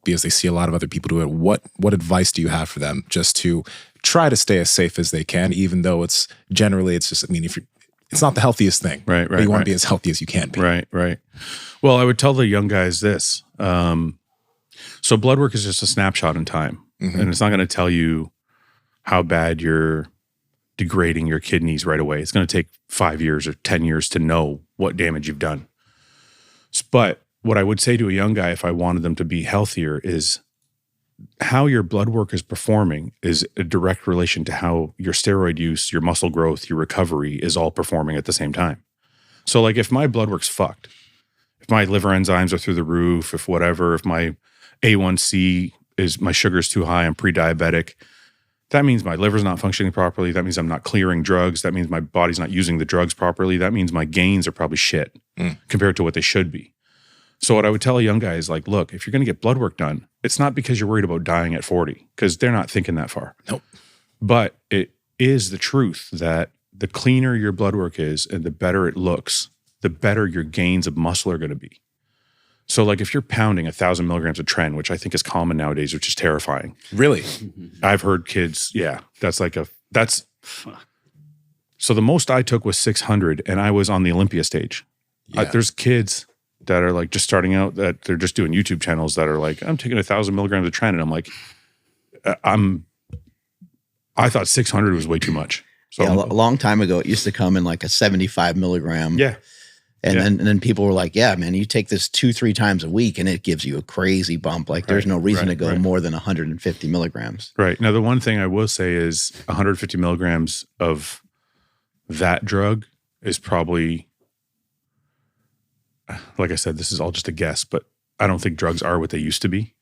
because they see a lot of other people do it, what advice do you have for them just to try to stay as safe as they can, even though it's just, I mean, it's not the healthiest thing, right? But you want to be as healthy as you can be. Right. Well, I would tell the young guys this. So blood work is just a snapshot in time, and it's not going to tell you how bad you're degrading your kidneys right away. It's going to take 5 years or 10 years to know what damage you've done. But what I would say to a young guy if I wanted them to be healthier is how your blood work is performing is a direct relation to how your steroid use, your muscle growth, your recovery is all performing at the same time. So like if my blood work's fucked, if my liver enzymes are through the roof, if my A1C is, my sugar's too high, I'm pre-diabetic, that means my liver's not functioning properly. That means I'm not clearing drugs. That means my body's not using the drugs properly. That means my gains are probably shit compared to what they should be. So what I would tell a young guy is like, look, if you're going to get blood work done, it's not because you're worried about dying at 40, because they're not thinking that far. Nope. But it is the truth that the cleaner your blood work is and the better it looks, the better your gains of muscle are going to be. So like if you're pounding 1,000 milligrams of tren, which I think is common nowadays, which is terrifying. Really? I've heard kids, so the most I took was 600 and I was on the Olympia stage. Yeah. There's kids that are like just starting out that they're just doing YouTube channels that are like, I'm taking 1,000 milligrams of tren. And I'm like, I thought 600 was way too much. So a long time ago, it used to come in like a 75 milligram. Yeah. And then people were like, yeah, man, you take this 2-3 times a week and it gives you a crazy bump. Like there's no reason to go more than 150 milligrams. Right. Now, the one thing I will say is 150 milligrams of that drug is probably, like I said, this is all just a guess, but I don't think drugs are what they used to be.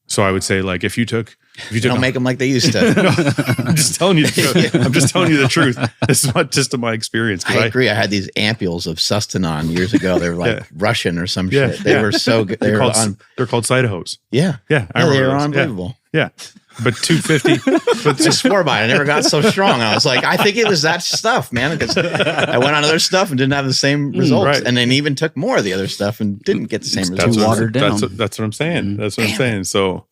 So I would say like if you took don't make them like they used to. No, I'm just telling you the truth. I'm just telling you the truth. This is not just my experience. I agree. I had these ampules of Sustanon years ago. They were like Russian or some shit. They were so good. They're called Cytohos. Yeah. Yeah. They were unbelievable. Yeah. But 250. But I swore by it. I never got so strong. I was like, I think it was that stuff, man. Because I went on other stuff and didn't have the same results. Right. And then even took more of the other stuff and didn't get the same results. Too watered down. That's what I'm saying. That's what I'm saying. So,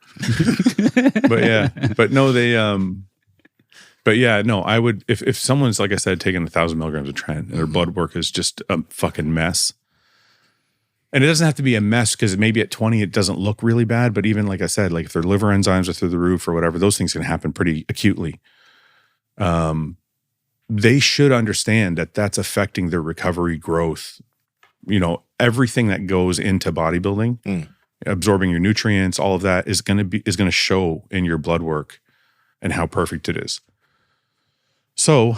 I would, if someone's, like I said, taking 1,000 milligrams of tren and their blood work is just a fucking mess. And it doesn't have to be a mess because maybe at 20 it doesn't look really bad. But even like I said, like if their liver enzymes are through the roof or whatever, those things can happen pretty acutely. They should understand that that's affecting their recovery, growth. You know, everything that goes into bodybuilding, absorbing your nutrients, all of that is going to show in your blood work and how perfect it is. So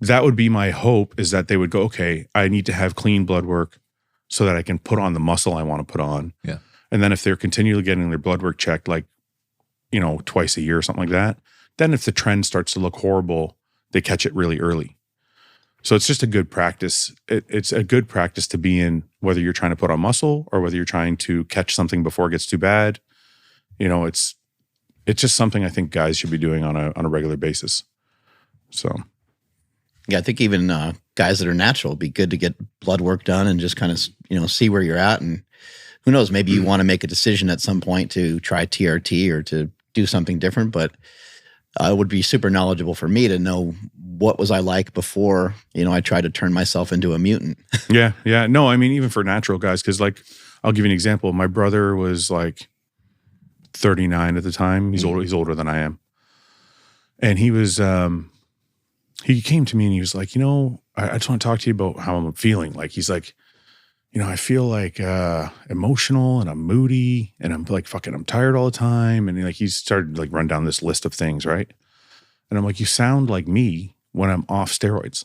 that would be my hope, is that they would go, okay, I need to have clean blood work so that I can put on the muscle I want to put on. Yeah. And then if they're continually getting their blood work checked, like, twice a year or something like that, then if the trend starts to look horrible, they catch it really early. So it's just a good practice. It's a good practice to be in, whether you're trying to put on muscle or whether you're trying to catch something before it gets too bad. It's just something I think guys should be doing on a regular basis. So. Yeah, I think even guys that are natural, it'd be good to get blood work done and just kind of, see where you're at. And who knows, maybe you want to make a decision at some point to try TRT or to do something different. But it would be super knowledgeable for me to know what was I like before, I tried to turn myself into a mutant. Yeah. No, I mean, even for natural guys, because like, I'll give you an example. My brother was like 39 at the time. He's older than I am. And he was, he came to me and he was like, I just want to talk to you about how I'm feeling. Like, he's like, I feel like emotional and I'm moody and I'm like, I'm tired all the time. And he started like run down this list of things, right? And I'm like, you sound like me when I'm off steroids.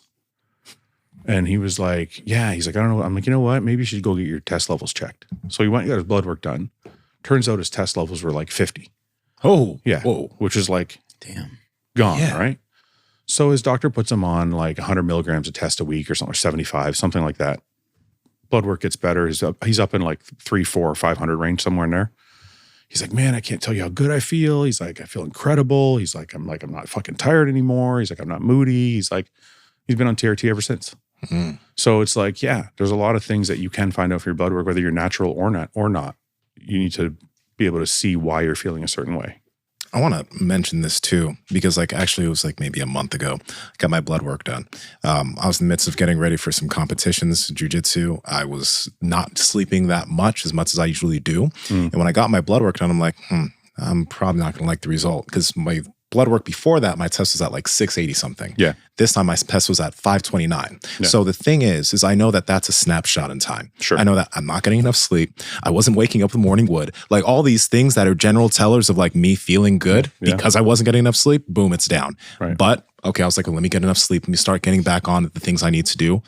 And he was like, yeah. He's like, I don't know. I'm like, you know what? Maybe you should go get your test levels checked. So he went and got his blood work done. Turns out his test levels were like 50. Oh, yeah. Whoa. Which is like, damn, gone, Yeah. right? So his doctor puts him on like 100 milligrams of test a week or something, or 75, something like that. Blood work gets better. He's up in like 300, 400, or 500 range, somewhere in there. He's like, man, I can't tell you how good I feel. He's like, I feel incredible. He's like, I'm not fucking tired anymore. He's like, I'm not moody. He's like, he's been on TRT ever since. Mm-hmm. So it's like, yeah, there's a lot of things that you can find out from your blood work, whether you're natural or not. You need to be able to see why you're feeling a certain way. I want to mention this too, because like actually it was like maybe a month ago, I got my blood work done. I was in the midst of getting ready for some competitions, jiu-jitsu. I was not sleeping that much as I usually do. And when I got my blood work done, I'm like, I'm probably not going to like the result, because my blood work before that, my test was at like 680 something. Yeah. This time my test was at 529. Yeah. So the thing is I know that that's a snapshot in time. Sure. I know that I'm not getting enough sleep. I wasn't waking up in the morning wood. Like all these things that are general tellers of like me feeling good because I wasn't getting enough sleep, boom, it's down. Right. But okay, I was like, well, let me get enough sleep. Let me start getting back on the things I need to do.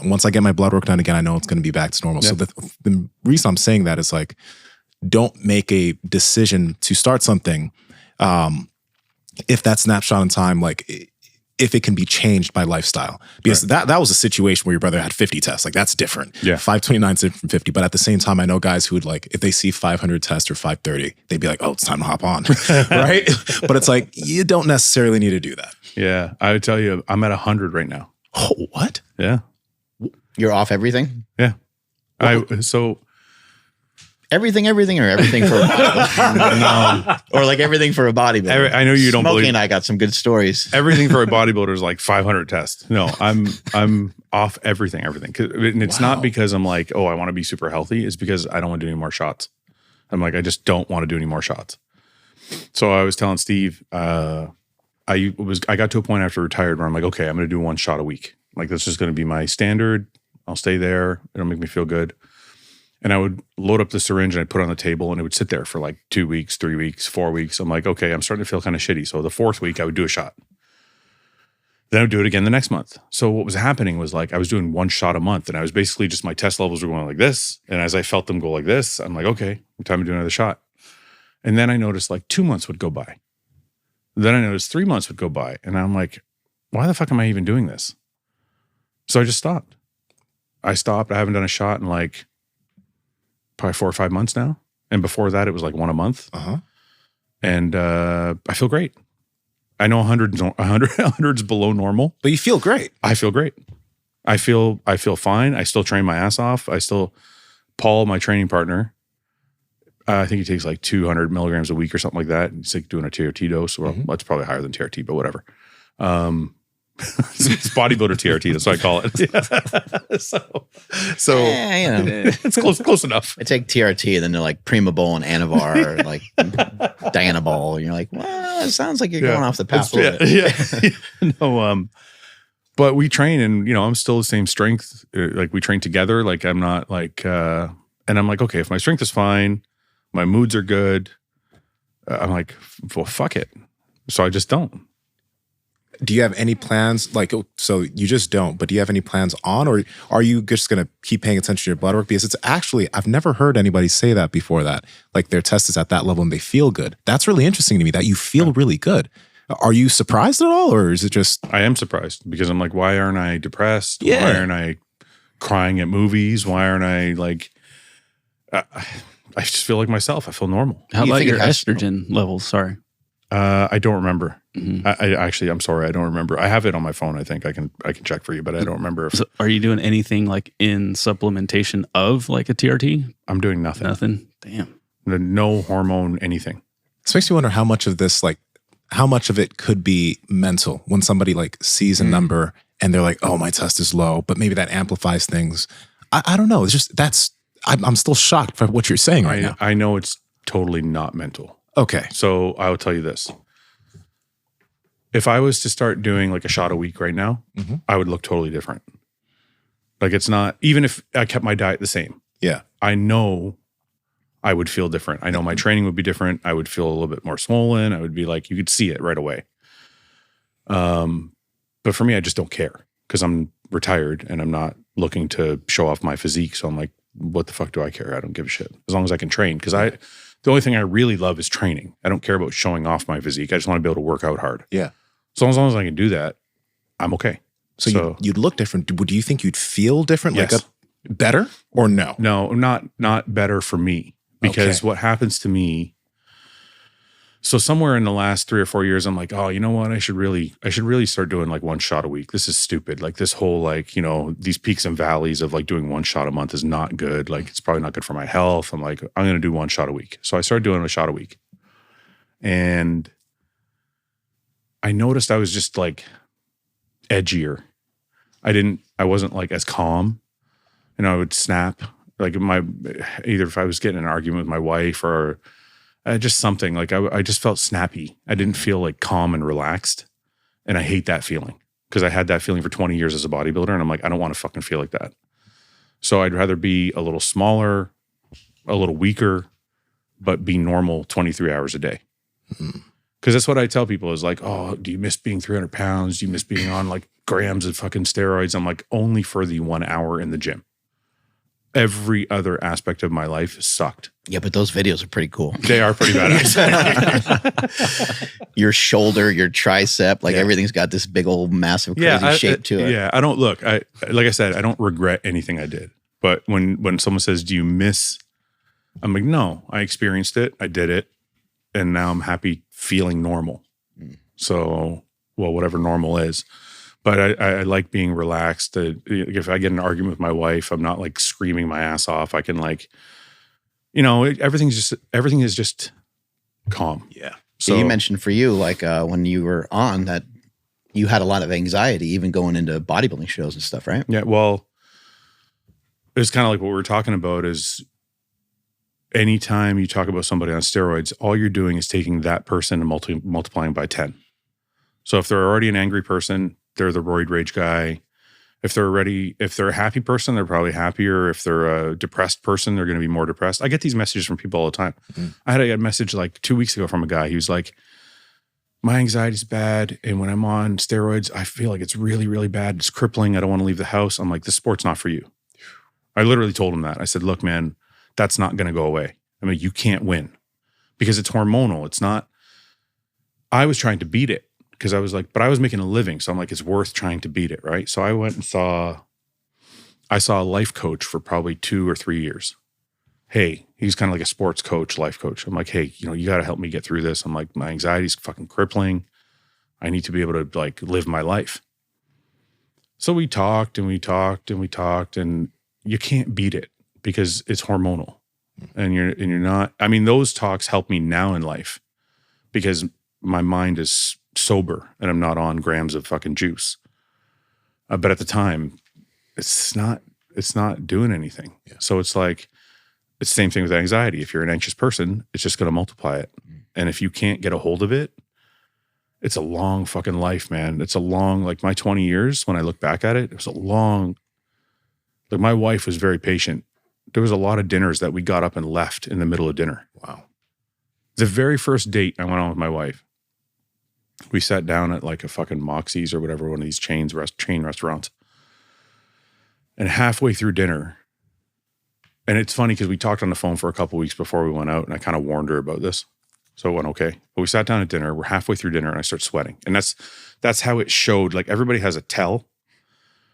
Once I get my blood work done again, I know it's going to be back to normal. Yeah. So the reason I'm saying that is like, don't make a decision to start something if that snapshot in time, like if it can be changed by lifestyle, because that was a situation where your brother had 50 tests. Like that's different. Yeah. 529 is different from 50. But at the same time, I know guys who would like, if they see 500 tests or 530, they'd be like, oh, it's time to hop on. Right. But it's like, you don't necessarily need to do that. Yeah. I would tell you, I'm at 100 right now. Oh, what? Yeah. You're off everything? Yeah. Everything, or everything for a bodybuilder? Or like everything for a bodybuilder? I know you don't Smokey believe. and I got some good stories. Everything for a bodybuilder is like 500 tests. No, I'm off everything. And it's not because I'm like, oh, I want to be super healthy. It's because I don't want to do any more shots. I'm like, I just don't want to do any more shots. So I was telling Steve, I got to a point after I retired where I'm like, okay, I'm going to do 1 shot a week. Like that's just going to be my standard. I'll stay there. It'll make me feel good. And I would load up the syringe and I'd put it on the table and it would sit there for like 2 weeks, 3 weeks, 4 weeks. I'm like, okay, I'm starting to feel kind of shitty. So the 4th week I would do a shot. Then I would do it again the next month. So what was happening was like I was doing 1 shot a month and I was basically just, my test levels were going like this. And as I felt them go like this, I'm like, okay, time to do another shot. And then I noticed like 2 months would go by. Then I noticed 3 months would go by. And I'm like, why the fuck am I even doing this? So I just stopped. I haven't done a shot in like probably 4 or 5 months now. And before that, it was like 1 a month. Uh-huh. And I feel great. I know 100's below normal. But you feel great. I feel great. I feel fine. I still train my ass off. Paul, my training partner, I think he takes like 200 milligrams a week or something like that. He's like doing a TRT dose. Well, that's probably higher than TRT, but whatever. It's bodybuilder TRT. That's what I call it. So it's close enough. I take TRT and then they're like Primabol and Anavar or like Dianabol. And you're like, well, it sounds like you're going off the path a little bit. Yeah. No, but we train and, I'm still the same strength. Like we train together. Like I'm not like, and I'm like, okay, if my strength is fine, my moods are good. I'm like, well, fuck it. So I just don't. Do you have any plans? Like, so you just don't, but do you have any plans on, or are you just going to keep paying attention to your blood work? Because it's actually, I've never heard anybody say that before, that like their test is at that level and they feel good. That's really interesting to me that you feel really good. Are you surprised at all? Or is it just? I am surprised because I'm like, why aren't I depressed? Yeah. Why aren't I crying at movies? Why aren't I like, I just feel like myself. I feel normal. How You about think your it has- estrogen levels? Sorry. I don't remember. Mhm. I'm sorry. I don't remember. I have it on my phone. I think I can check for you, but I don't remember if So are you doing anything like in supplementation of like a TRT? I'm doing nothing. Nothing. Damn. No hormone, anything. This makes me wonder how much of this like how much of it could be mental when somebody like sees a number and they're like, oh, my test is low, but maybe that amplifies things. I don't know. It's just, I'm still shocked by what you're saying right now. I know it's totally not mental. Okay. So I will tell you this. If I was to start doing like a shot a week right now, I would look totally different. Like it's not, even if I kept my diet the same. Yeah. I know I would feel different. I know my training would be different. I would feel a little bit more swollen. I would be like, you could see it right away. But for me, I just don't care because I'm retired and I'm not looking to show off my physique. So I'm like, what the fuck do I care? I don't give a shit. As long as I can train. Because the only thing I really love is training. I don't care about showing off my physique. I just want to be able to work out hard. Yeah. So as long as I can do that, I'm okay. So you'd look different. Do you think you'd feel different? Yes. Like better or no? No, not better for me. Because what happens to me, so somewhere in the last 3 or 4 years, I'm like, oh, you know what? I should really start doing like one shot a week. This is stupid. Like this whole like, you know, these peaks and valleys of like doing one shot a month is not good. Like it's probably not good for my health. I'm like, I'm going to do one shot a week. So I started doing a shot a week. And I noticed I was just like edgier. I wasn't like as calm. You know, I would snap. Like either if I was getting in an argument with my wife or just something, like I just felt snappy. I didn't feel like calm and relaxed. And I hate that feeling because I had that feeling for 20 years as a bodybuilder. And I'm like, I don't want to fucking feel like that. So I'd rather be a little smaller, a little weaker, but be normal 23 hours a day. Because that's what I tell people is like, oh, do you miss being 300 pounds? Do you miss being on like grams of fucking steroids? I'm like, only for the 1 hour in the gym. Every other aspect of my life sucked. Yeah, but those videos are pretty cool. They are pretty badass. Your shoulder, your tricep, like everything's got this big old massive crazy shape to it. Yeah, I don't look. Like I said, I don't regret anything I did. But when someone says, "Do you miss?" I'm like, no, I experienced it. I did it, and now I'm happy feeling normal. So, well, whatever normal is. But I like being relaxed. If I get in an argument with my wife, I'm not like screaming my ass off. I can like, you know, everything is just calm. Yeah. So you mentioned for you, like when you were on that, you had a lot of anxiety, even going into bodybuilding shows and stuff, right? Yeah. Well, it's kind of like what we were talking about is anytime you talk about somebody on steroids, all you're doing is taking that person and multiplying by 10. So if they're already an angry person, they're the roid rage guy. If they're a happy person, they're probably happier. If they're a depressed person, they're going to be more depressed. I get these messages from people all the time. I had a message like 2 weeks ago from a guy. He was like, my anxiety's bad. And when I'm on steroids, I feel like it's really, really bad. It's crippling. I don't want to leave the house. I'm like, this sport's not for you. I literally told him that. I said, look, man, that's not going to go away. I mean, you can't win because it's hormonal. It's not, I was trying to beat it. Because I was like, but I was making a living. So I'm like, it's worth trying to beat it, right? So I went and saw a life coach for probably 2 or 3 years. Hey, he's kind of like a sports coach, life coach. I'm like, hey, you know, you got to help me get through this. I'm like, my anxiety's fucking crippling. I need to be able to like live my life. So we talked and we talked and we talked, and you can't beat it because it's hormonal. And you're not, I mean, those talks help me now in life because my mind is sober and I'm not on grams of fucking juice. But at the time, it's not doing anything. Yeah. So it's like, it's the same thing with anxiety. If you're an anxious person, it's just going to multiply it. And if you can't get a hold of it, it's a long fucking life, man. It's a long, like my 20 years, when I look back at it, it was a long, like my wife was very patient. There was a lot of dinners that we got up and left in the middle of dinner. Wow. The very first date I went on with my wife, we sat down at like a fucking Moxie's or whatever, one of these chain restaurants. And halfway through dinner, and it's funny because we talked on the phone for a couple of weeks before we went out, and I kind of warned her about this. So it went okay. But we sat down at dinner, we're halfway through dinner, and I start sweating. And that's how it showed. Like everybody has a tell.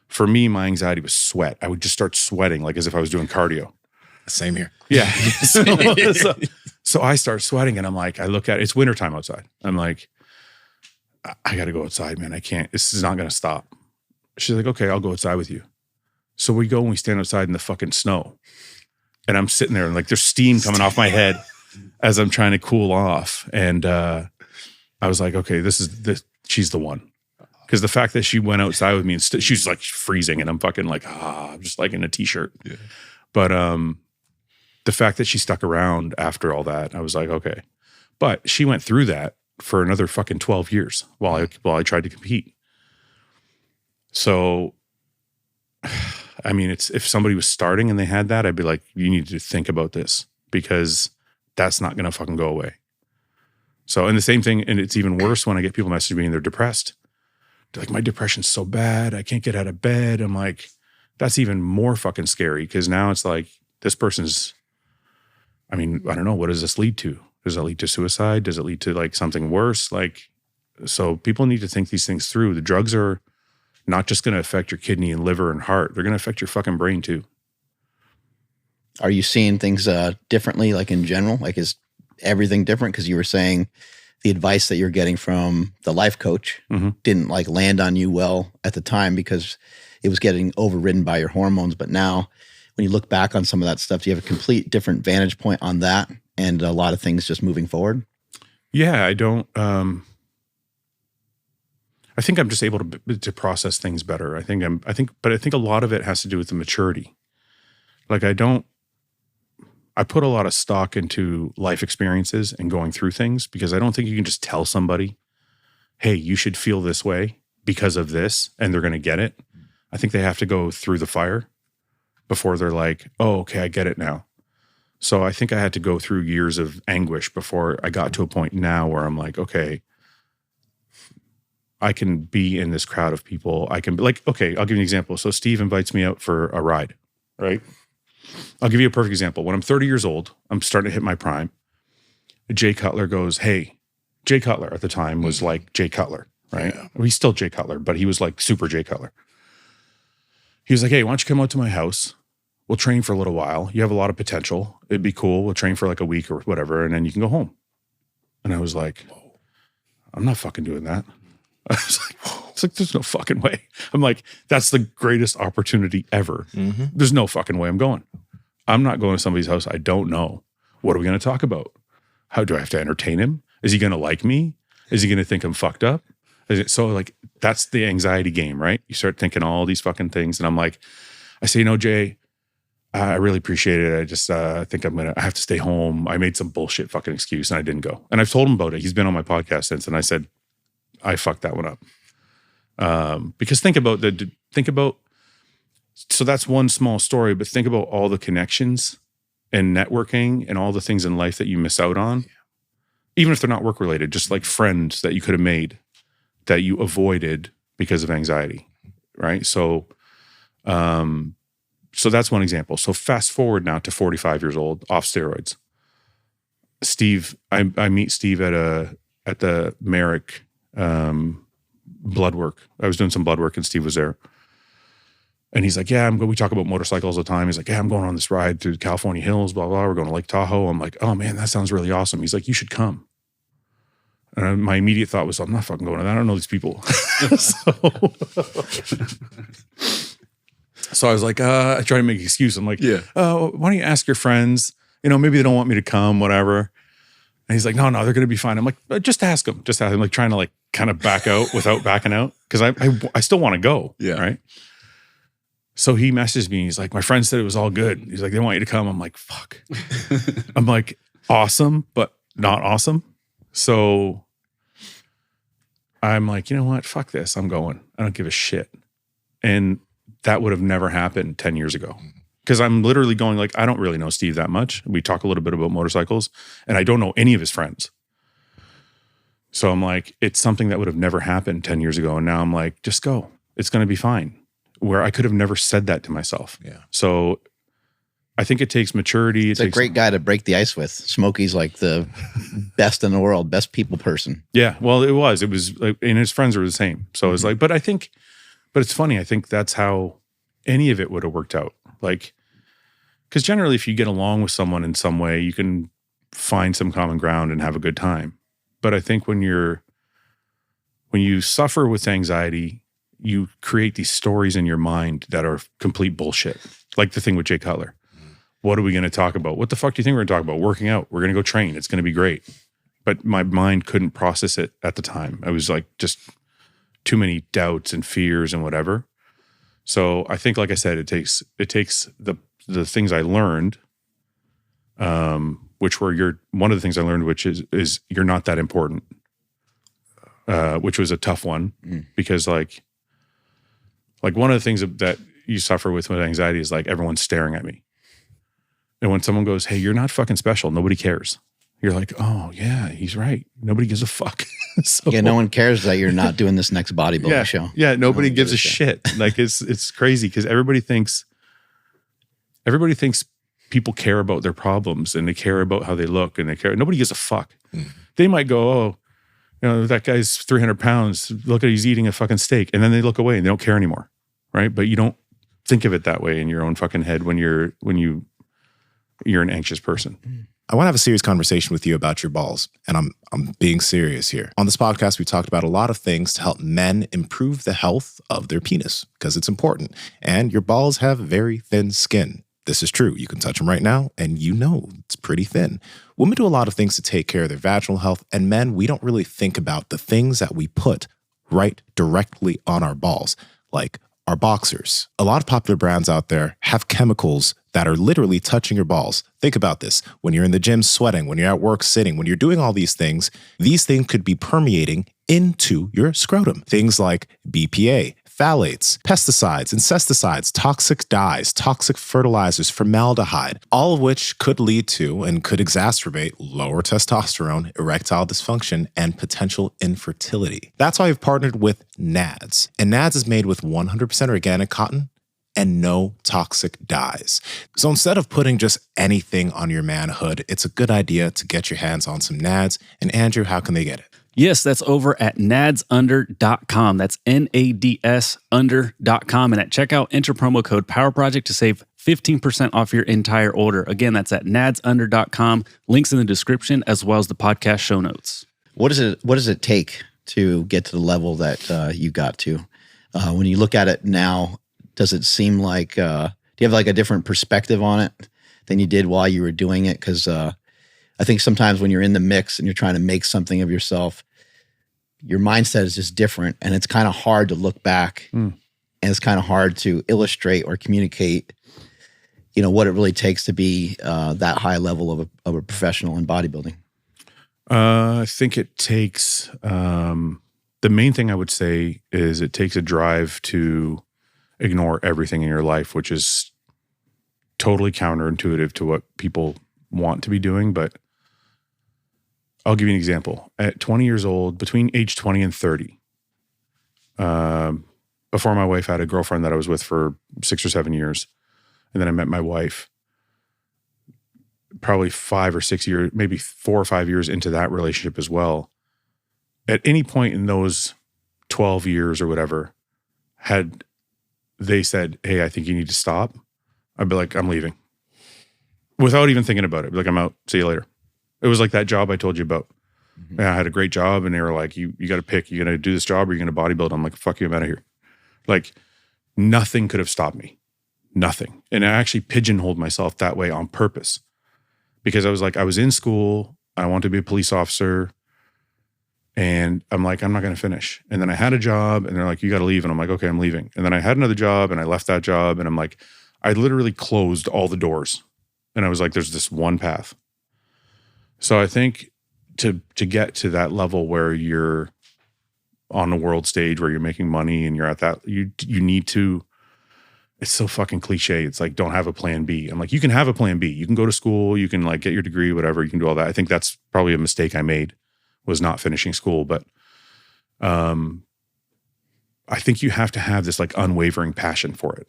For me, my anxiety was sweat. I would just start sweating like as if I was doing cardio. Same here. Yeah. So I start sweating, and I'm like, I look at it, it's wintertime outside. I'm like, I got to go outside, man. I can't. This is not going to stop. She's like, okay, I'll go outside with you. So we go and we stand outside in the fucking snow. And I'm sitting there and like there's steam coming off my head as I'm trying to cool off. And I was like, okay, she's the one. Because the fact that she went outside with me and she's like freezing and I'm fucking like, I'm just like in a t-shirt. Yeah. But the fact that she stuck around after all that, I was like, okay. But she went through that for another fucking 12 years while I tried to compete. So, I mean, if somebody was starting and they had that, I'd be like, you need to think about this because that's not going to fucking go away. So, and the same thing, and it's even worse when I get people messaging me and they're depressed. They're like, my depression's so bad. I can't get out of bed. I'm like, that's even more fucking scary because now it's like this person's, I mean, I don't know. What does this lead to? Does it lead to suicide? Does it lead to like something worse? Like, so people need to think these things through. The drugs are not just going to affect your kidney and liver and heart. They're going to affect your fucking brain too. Are you seeing things differently, like in general? Like, is everything different? Because you were saying the advice that you're getting from the life coach didn't like land on you well at the time because it was getting overridden by your hormones. But now when you look back on some of that stuff, do you have a complete different vantage point on that and a lot of things just moving forward? Yeah, I don't. I think I'm just able to process things better. I think a lot of it has to do with the maturity. Like I put a lot of stock into life experiences and going through things because I don't think you can just tell somebody, hey, you should feel this way because of this, and they're going to get it. I think they have to go through the fire before they're like, oh, okay, I get it now. So I think I had to go through years of anguish before I got to a point now where I'm like, okay, I can be in this crowd of people. I can be like, okay, I'll give you an example. So Steve invites me out for a ride, right? I'll give you a perfect example. When I'm 30 years old, I'm starting to hit my prime. Jay Cutler goes, hey, Jay Cutler at the time was like Jay Cutler, right? Yeah. Well, he's still Jay Cutler, but he was like super Jay Cutler. He was like, hey, why don't you come out to my house? We'll train for a little while. You have a lot of potential. It'd be cool. We'll train for like a week or whatever, and then you can go home. And I was like, I'm not fucking doing that. I was like, it's like, there's no fucking way. I'm like, that's the greatest opportunity ever. Mm-hmm. There's no fucking way I'm going. I'm not going to somebody's house I don't know. What are we going to talk about? How do I have to entertain him? Is he going to like me? Is he going to think I'm fucked up? So like, that's the anxiety game, right? You start thinking all these fucking things. And I'm like, I say, Jay, I really appreciate it. I just think I have to stay home. I made some bullshit fucking excuse and I didn't go. And I've told him about it. He's been on my podcast since. And I said, I fucked that one up. Because think about, so that's one small story, but think about all the connections and networking and all the things in life that you miss out on, even if they're not work related, just like friends that you could have made that you avoided because of anxiety, right? So that's one example. So fast forward now to 45 years old, off steroids. Steve, I meet Steve at the Merrick blood work. I was doing some blood work and Steve was there. And he's like, we talk about motorcycles all the time. He's like, I'm going on this ride through the California hills, blah, blah. We're going to Lake Tahoe. I'm like, oh man, that sounds really awesome. He's like, you should come. And my immediate thought was, I'm not fucking going to that. I don't know these people. So I was like, I try to make an excuse. I'm like, why don't you ask your friends? Maybe they don't want me to come, whatever. And he's like, no, they're going to be fine. I'm like, just ask them. Just ask them. Like trying to like kind of back out without backing out. Cause I still want to go. Yeah. Right. So he messaged me. He's like, my friend said it was all good. He's like, they want you to come. I'm like, fuck. I'm like, awesome, but not awesome. So I'm like, you know what? Fuck this. I'm going. I don't give a shit. And that would have never happened 10 years ago. Because I'm literally going like, I don't really know Steve that much. We talk a little bit about motorcycles and I don't know any of his friends. So I'm like, it's something that would have never happened 10 years ago. And now I'm like, just go. It's going to be fine. Where I could have never said that to myself. Yeah. So I think it takes maturity. It's a great guy to break the ice with. Smokey's like the best in the world, best people person. Yeah. Well, it was like, and his friends were the same. So it was like, but it's funny. I think that's how any of it would have worked out. Like, because generally if you get along with someone in some way, you can find some common ground and have a good time. But I think when you suffer with anxiety, you create these stories in your mind that are complete bullshit. Like the thing with Jay Cutler. What are we going to talk about? What the fuck do you think we're going to talk about? Working out. We're going to go train. It's going to be great. but my mind couldn't process it at the time. I was like just too many doubts and fears and whatever. So I think, like I said, it takes the things I learned, which were one of the things I learned, which is you're not that important, which was a tough one because like one of the things that you suffer with anxiety is like everyone's staring at me. And when someone goes, hey, you're not fucking special, nobody cares. You're like, oh yeah, he's right. Nobody gives a fuck. So, no one cares that you're not doing this next bodybuilding show. Yeah, nobody gives a shit. Like it's crazy because everybody thinks people care about their problems and they care about how they look and they care. Nobody gives a fuck. They might go, oh, that guy's 300 pounds. Look at he's eating a fucking steak, and then they look away and they don't care anymore, right? But you don't think of it that way in your own fucking head when you're an anxious person. I want to have a serious conversation with you about your balls, and I'm being serious here. On this podcast, we talked about a lot of things to help men improve the health of their penis because it's important. And your balls have very thin skin. This is true. You can touch them right now, and it's pretty thin. Women do a lot of things to take care of their vaginal health, and men, we don't really think about the things that we put right directly on our balls, like our boxers. A lot of popular brands out there have chemicals that are literally touching your balls. Think about this. When you're in the gym sweating, when you're at work sitting, when you're doing all these things could be permeating into your scrotum. Things like BPA, phthalates, pesticides, insecticides, toxic dyes, toxic fertilizers, formaldehyde, all of which could lead to and could exacerbate lower testosterone, erectile dysfunction, and potential infertility. That's why I've partnered with NADS. And NADS is made with 100% organic cotton and no toxic dyes. So instead of putting just anything on your manhood, it's a good idea to get your hands on some NADS. And Andrew, how can they get it? Yes, that's over at nadsunder.com. That's NADS under.com. And at checkout, enter promo code POWERPROJECT to save 15% off your entire order. Again, that's at nadsunder.com. Links in the description as well as the podcast show notes. What does it take to get to the level that you got to? When you look at it now, does it seem like, do you have like a different perspective on it than you did while you were doing it? Because I think sometimes when you're in the mix and you're trying to make something of yourself, your mindset is just different. And it's kind of hard to look back and it's kind of hard to illustrate or communicate, what it really takes to be that high level of a professional in bodybuilding. I think it takes, the main thing I would say is it takes a drive to ignore everything in your life, which is totally counterintuitive to what people want to be doing. But I'll give you an example. At 20 years old, between age 20 and 30, before my wife, I had a girlfriend that I was with for 6 or 7 years. And then I met my wife probably 5 or 6 years, maybe 4 or 5 years into that relationship as well. At any point in those 12 years or whatever, had they said, hey, I think you need to stop, I'd be like, I'm leaving. Without even thinking about it. I'd be like, I'm out. See you later. It was like that job I told you about. Mm-hmm. I had a great job and they were like, you got to pick, you're going to do this job or you're going to bodybuild. I'm like, fuck you, I'm out of here. Like nothing could have stopped me. Nothing. And I actually pigeonholed myself that way on purpose because I was like, I was in school. I wanted to be a police officer. And I'm like, I'm not going to finish. And then I had a job and they're like, you got to leave. And I'm like, okay, I'm leaving. And then I had another job and I left that job. And I'm like, I literally closed all the doors. And I was like, there's this one path. So I think to get to that level where you're on the world stage, where you're making money and you're at that, you need to, it's so fucking cliche. It's like, don't have a plan B. I'm like, you can have a plan B. You can go to school, you can like get your degree, whatever, you can do all that. I think that's probably a mistake I made, was not finishing school. But I think you have to have this like unwavering passion for it.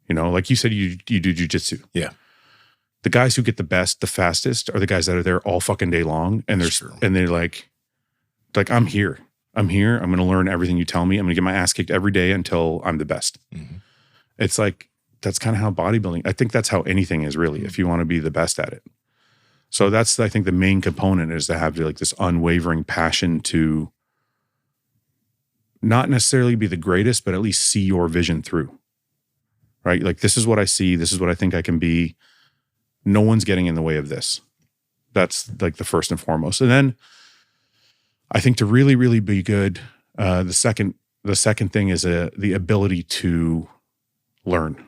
Like you said, you do jujitsu. Yeah. The guys who get the best, the fastest are the guys that are there all fucking day long. And they're like, I'm here. I'm going to learn everything you tell me. I'm going to get my ass kicked every day until I'm the best. Mm-hmm. It's like, that's kind of how bodybuilding, I think that's how anything is really, if you want to be the best at it. So that's, I think the main component is to have like this unwavering passion to not necessarily be the greatest, but at least see your vision through, right? Like, this is what I see. This is what I think I can be. No one's getting in the way of this. That's like the first and foremost. And then I think to really, really be good, the second thing is the ability to learn.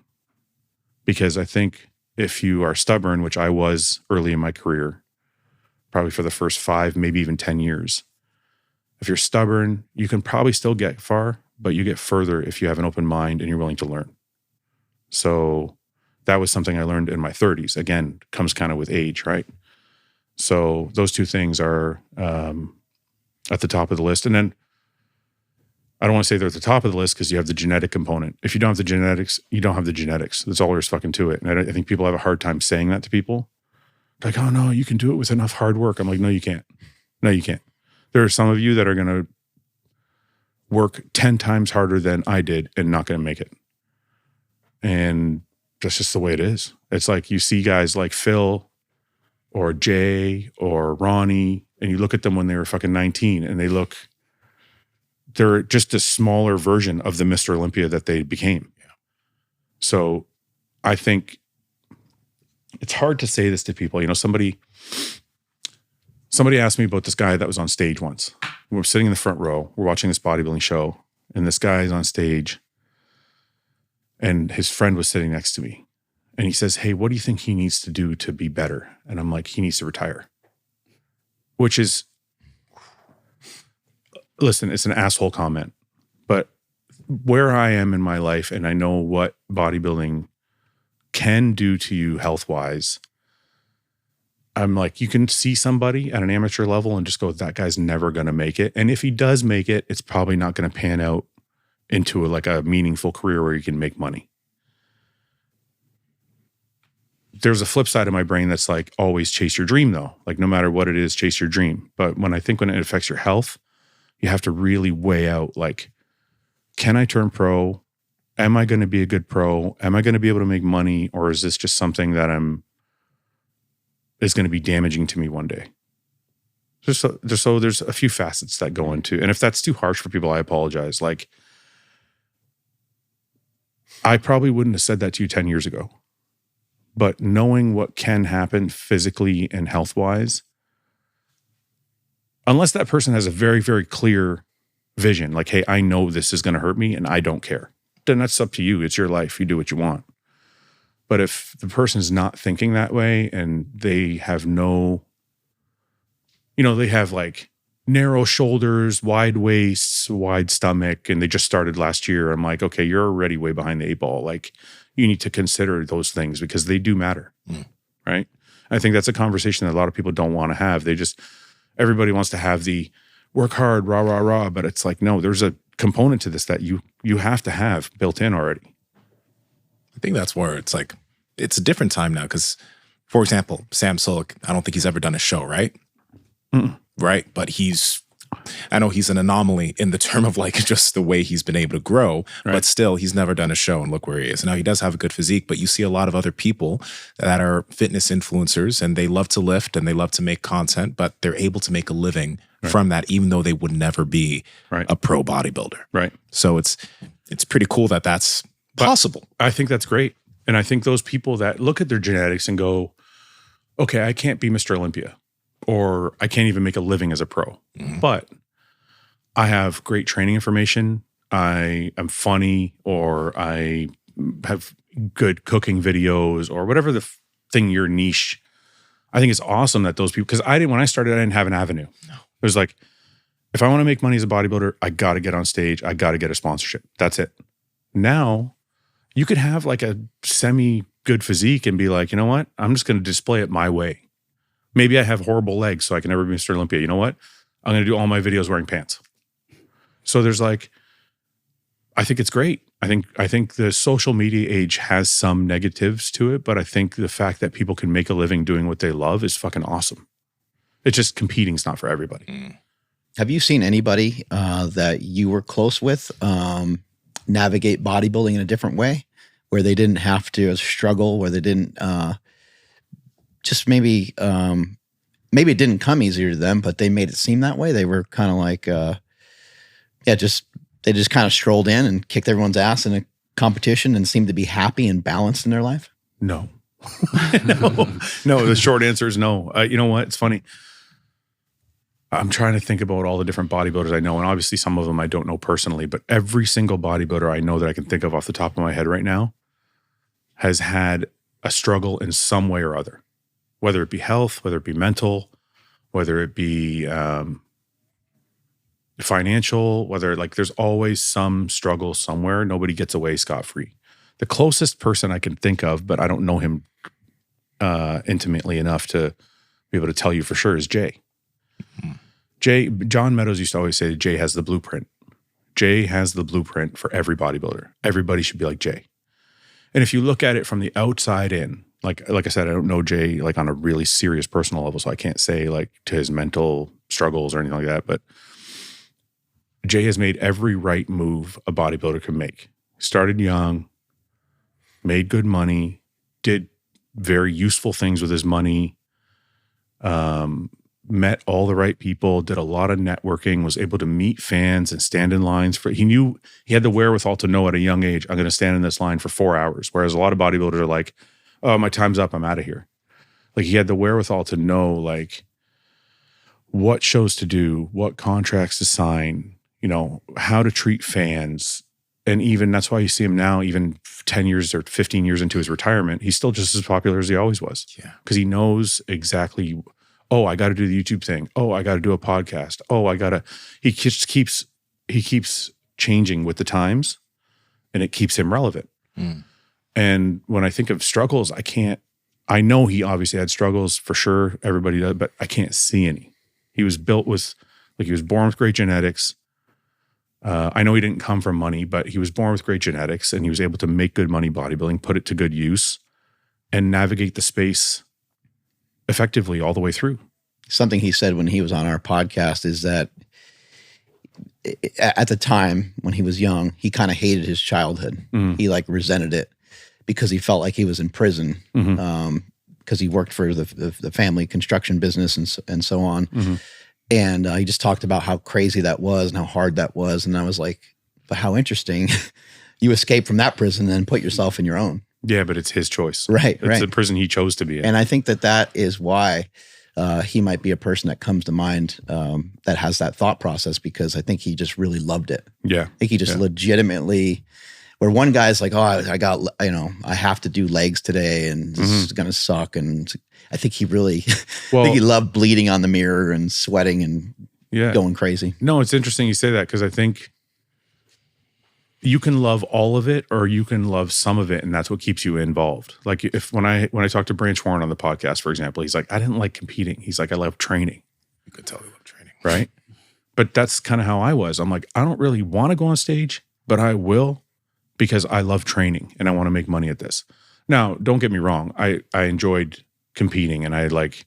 Because I think if you are stubborn, which I was early in my career, probably for the first 5, maybe even 10 years, if you're stubborn, you can probably still get far, but you get further if you have an open mind and you're willing to learn. So that was something I learned in my 30s. Again, comes kind of with age, right? So those two things are at the top of the list. And then I don't want to say they're at the top of the list because you have the genetic component. If you don't have the genetics, you don't have the genetics. That's all there's fucking to it. And I think people have a hard time saying that to people. Like, oh no, you can do it with enough hard work. I'm like, no, you can't. No, you can't. There are some of you that are going to work 10 times harder than I did and not going to make it. And that's just the way it is. It's like you see guys like Phil or Jay or Ronnie, and you look at them when they were fucking 19 and they're just a smaller version of the Mr. Olympia that they became. Yeah. So I think it's hard to say this to people. You know, somebody asked me about this guy that was on stage once. We were sitting in the front row. We're watching this bodybuilding show, and this guy is on stage, and his friend was sitting next to me. And he says, hey, what do you think he needs to do to be better? And I'm like, he needs to retire. Which is, listen, it's an asshole comment. But where I am in my life, and I know what bodybuilding can do to you health-wise, I'm like, you can see somebody at an amateur level and just go, that guy's never going to make it. And if he does make it, it's probably not going to pan out into a meaningful career where you can make money. There's a flip side of my brain that's like, always chase your dream though. Like no matter what it is, chase your dream. But when it affects your health, you have to really weigh out, like, can I turn pro? Am I going to be a good pro? Am I going to be able to make money? Or is this just something that is going to be damaging to me one day? So there's a few facets that go into, and if that's too harsh for people, I apologize. Like, I probably wouldn't have said that to you 10 years ago, but knowing what can happen physically and health-wise, unless that person has a very, very clear vision, like, hey, I know this is going to hurt me and I don't care, then that's up to you. It's your life. You do what you want. But if the person is not thinking that way and they have they have like narrow shoulders, wide waists, wide stomach, and they just started last year, I'm like, okay, you're already way behind the 8 ball. Like, you need to consider those things because they do matter, right? I think that's a conversation that a lot of people don't want to have. Everybody wants to have the work hard, rah, rah, rah, but it's like, no, there's a component to this that you have to have built in already. I think that's where it's like, it's a different time now because, for example, Sam Sulek, I don't think he's ever done a show, right? Right? But I know he's an anomaly in the term of like just the way he's been able to grow, right. But still he's never done a show and look where he is. Now he does have a good physique, but you see a lot of other people that are fitness influencers and they love to lift and they love to make content, but they're able to make a living from that, even though they would never be a pro bodybuilder. Right. So it's pretty cool that that's possible. I think that's great. And I think those people that look at their genetics and go, okay, I can't be Mr. Olympia, or I can't even make a living as a pro, but I have great training information. I am funny, or I have good cooking videos, or whatever the thing, your niche. I think it's awesome that those people, because when I started, I didn't have an avenue. No. It was like, if I want to make money as a bodybuilder, I got to get on stage. I got to get a sponsorship. That's it. Now you could have like a semi good physique and be like, you know what? I'm just going to display it my way. Maybe I have horrible legs, so I can never be Mr. Olympia. You know what? I'm going to do all my videos wearing pants. So there's like, I think it's great. I think the social media age has some negatives to it, but I think the fact that people can make a living doing what they love is fucking awesome. It's just competing's not for everybody. Have you seen anybody that you were close with navigate bodybuilding in a different way, where they didn't have to struggle, where they didn't just maybe it didn't come easier to them, but they made it seem that way? They were kind of like, they just kind of strolled in and kicked everyone's ass in a competition and seemed to be happy and balanced in their life? No. No, the short answer is no. You know what? It's funny. I'm trying to think about all the different bodybuilders I know, and obviously some of them I don't know personally, but every single bodybuilder I know that I can think of off the top of my head right now has had a struggle in some way or other, whether it be health, whether it be mental, whether it be financial, whether like there's always some struggle somewhere. Nobody gets away scot-free. The closest person I can think of, but I don't know him intimately enough to be able to tell you for sure, is Jay. John Meadows used to always say Jay has the blueprint. Jay has the blueprint for every bodybuilder. Everybody should be like Jay. And if you look at it from the outside in, like I said, I don't know Jay like on a really serious personal level, so I can't say like to his mental struggles or anything like that, but Jay has made every right move a bodybuilder can make. Started young, made good money, did very useful things with his money, met all the right people, did a lot of networking, was able to meet fans and stand in lines for, he knew he had the wherewithal to know at a young age, I'm going to stand in this line for 4 hours. Whereas a lot of bodybuilders are like, oh, my time's up, I'm out of here. Like he had the wherewithal to know like what shows to do, what contracts to sign, you know, how to treat fans. And even that's why you see him now, even 10 years or 15 years into his retirement, he's still just as popular as he always was. Yeah. Because he knows exactly, oh, I got to do the YouTube thing. Oh, I got to do a podcast. Oh, he just keeps changing with the times and it keeps him relevant. Mm. And when I think of struggles, I know he obviously had struggles for sure. Everybody does, but I can't see any. He was built with, like he was born with great genetics. I know he didn't come from money, but he was born with great genetics and he was able to make good money bodybuilding, put it to good use, and navigate the space effectively all the way through. Something he said when he was on our podcast is that at the time when he was young, he kind of hated his childhood. Mm. He like resented it because he felt like he was in prison because he worked for the family construction business and so on. Mm-hmm. And he just talked about how crazy that was and how hard that was. And I was like, but how interesting. You escape from that prison and put yourself in your own. Yeah, but it's his choice. Right, It's right. the prison he chose to be in. And I think that is why he might be a person that comes to mind that has that thought process, because I think he just really loved it. Yeah. I think he just legitimately, where one guy's like, oh, I have to do legs today and this is going to suck. And I think he really, I think he loved bleeding on the mirror and sweating and going crazy. No, it's interesting you say that because I think you can love all of it or you can love some of it, and that's what keeps you involved. Like when I talked to Branch Warren on the podcast, for example, he's like, I didn't like competing. He's like, I love training. You could tell he loved training. Right? But that's kind of how I was. I'm like, I don't really want to go on stage, but I will because I love training and I want to make money at this. Now, don't get me wrong. I enjoyed competing, and I like,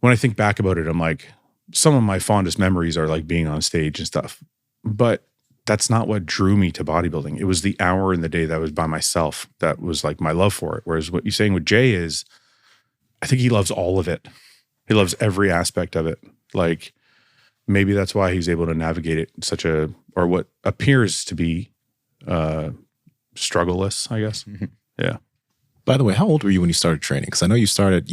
when I think back about it, I'm like, some of my fondest memories are like being on stage and stuff, but that's not what drew me to bodybuilding. It was the hour in the day that I was by myself that was like my love for it. Whereas what you're saying with Jay is, I think he loves all of it. He loves every aspect of it. Like maybe that's why he's able to navigate it or what appears to be struggleless, I guess. Mm-hmm. Yeah. By the way, how old were you when you started training? Because I know you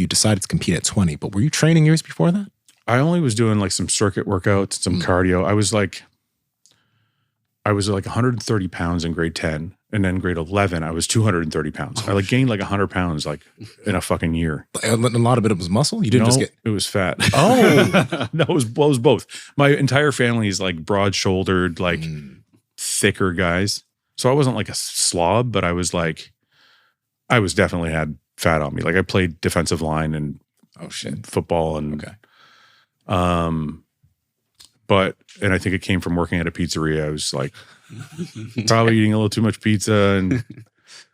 decided to compete at 20, but were you training years before that? I only was doing like some circuit workouts, some cardio. I was like 130 pounds in grade 10, and then grade 11, I was 230 pounds. I like gained like 100 pounds like in a fucking year. A lot of it was muscle? You didn't just get... it was fat. Oh. No, it was both. My entire family is like broad-shouldered, like thicker guys. So I wasn't like a slob, but I was definitely had fat on me. Like I played defensive line and football and and I think it came from working at a pizzeria. I was like probably eating a little too much pizza, and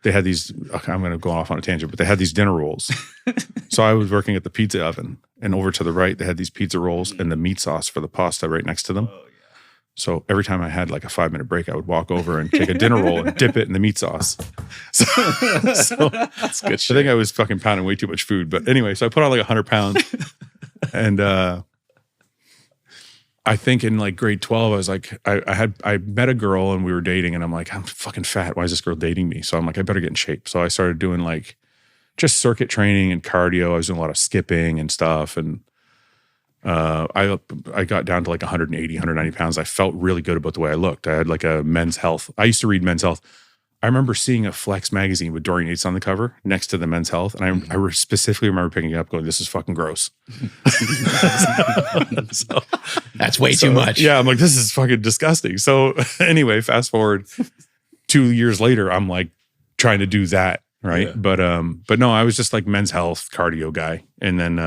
they had these, I'm going to go off on a tangent, but they had these dinner rolls. So I was working at the pizza oven, and over to the right, they had these pizza rolls and the meat sauce for the pasta right next to them. Oh, yeah. So every time I had like a 5-minute break, I would walk over and take a dinner roll and dip it in the meat sauce. So that's good shit. I think I was fucking pounding way too much food. But anyway, so I put on like 100 pounds. And I think in like grade 12, I was like, I met a girl and we were dating, and I'm like, I'm fucking fat. Why is this girl dating me? So I'm like, I better get in shape. So I started doing like just circuit training and cardio. I was doing a lot of skipping and stuff. And I got down to like 180, 190 pounds. I felt really good about the way I looked. I had like a Men's Health. I used to read Men's Health. I remember seeing a Flex magazine with Dorian Yates on the cover next to the Men's Health. And I specifically remember picking it up going, this is fucking gross. That's way too much. Yeah, I'm like, this is fucking disgusting. So anyway, fast forward 2 years later, I'm like trying to do that, right? Yeah. But no, I was just like Men's Health cardio guy. And then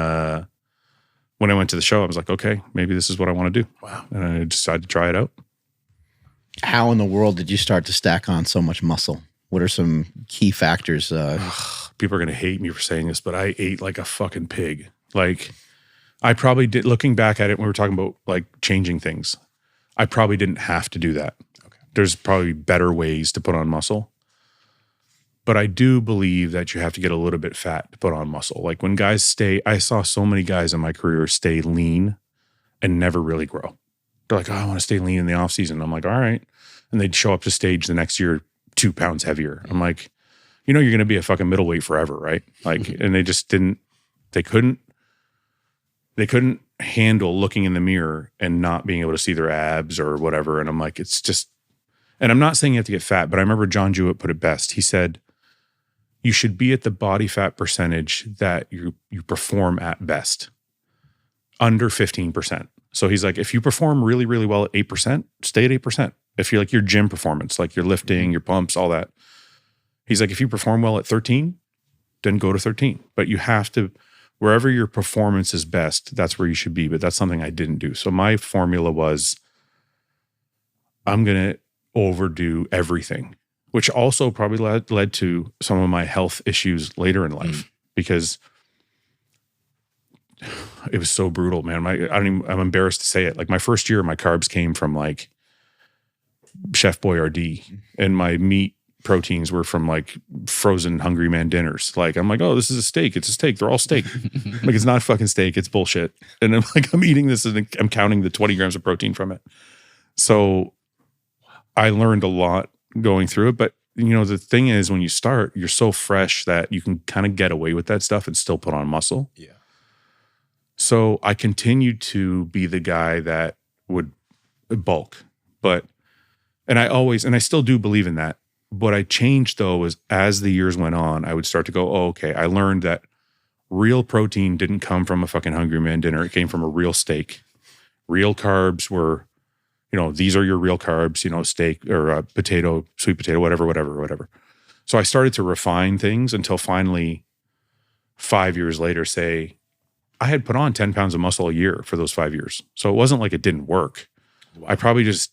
when I went to the show, I was like, okay, maybe this is what I want to do. Wow. And I decided to try it out. How in the world did you start to stack on so much muscle? What are some key factors? People are going to hate me for saying this, but I ate like a fucking pig. Like I probably did, looking back at it when we were talking about like changing things, I probably didn't have to do that. Okay. There's probably better ways to put on muscle. But I do believe that you have to get a little bit fat to put on muscle. Like when guys I saw so many guys in my career stay lean and never really grow. They're like, oh, I want to stay lean in the off season. I'm like, all right. And they'd show up to stage the next year 2 pounds heavier. I'm like, you're going to be a fucking middleweight forever, right? Like, and they just they couldn't handle looking in the mirror and not being able to see their abs or whatever. And I'm like, it's just, and I'm not saying you have to get fat, but I remember John Jewett put it best. He said, you should be at the body fat percentage that you perform at best, under 15%. So he's like, if you perform really, really well at 8%, stay at 8%. If you're like your gym performance, like your lifting, your pumps, all that. He's like, if you perform well at 13, then go to 13. But you have to, wherever your performance is best, that's where you should be. But that's something I didn't do. So my formula was, I'm going to overdo everything, which also probably led to some of my health issues later in life because it was so brutal, man. I'm embarrassed to say it. Like my first year, my carbs came from like Chef Boyardee, and my meat proteins were from like frozen Hungry Man dinners. Like I'm like, oh, this is a steak. It's a steak. They're all steak. Like it's not fucking steak. It's bullshit. And I'm like, I'm eating this and I'm counting the 20 grams of protein from it. So I learned a lot going through it. But the thing is, when you start, you're so fresh that you can kind of get away with that stuff and still put on muscle. Yeah. So I continued to be the guy that would bulk, and I still do believe in that. What I changed though was as the years went on, I would start to go, oh, okay, I learned that real protein didn't come from a fucking Hungry Man dinner. It came from a real steak. Real carbs were, these are your real carbs, steak or potato, sweet potato, whatever. So I started to refine things until finally 5 years later, say, I had put on 10 pounds of muscle a year for those 5 years. So it wasn't like it didn't work. I probably just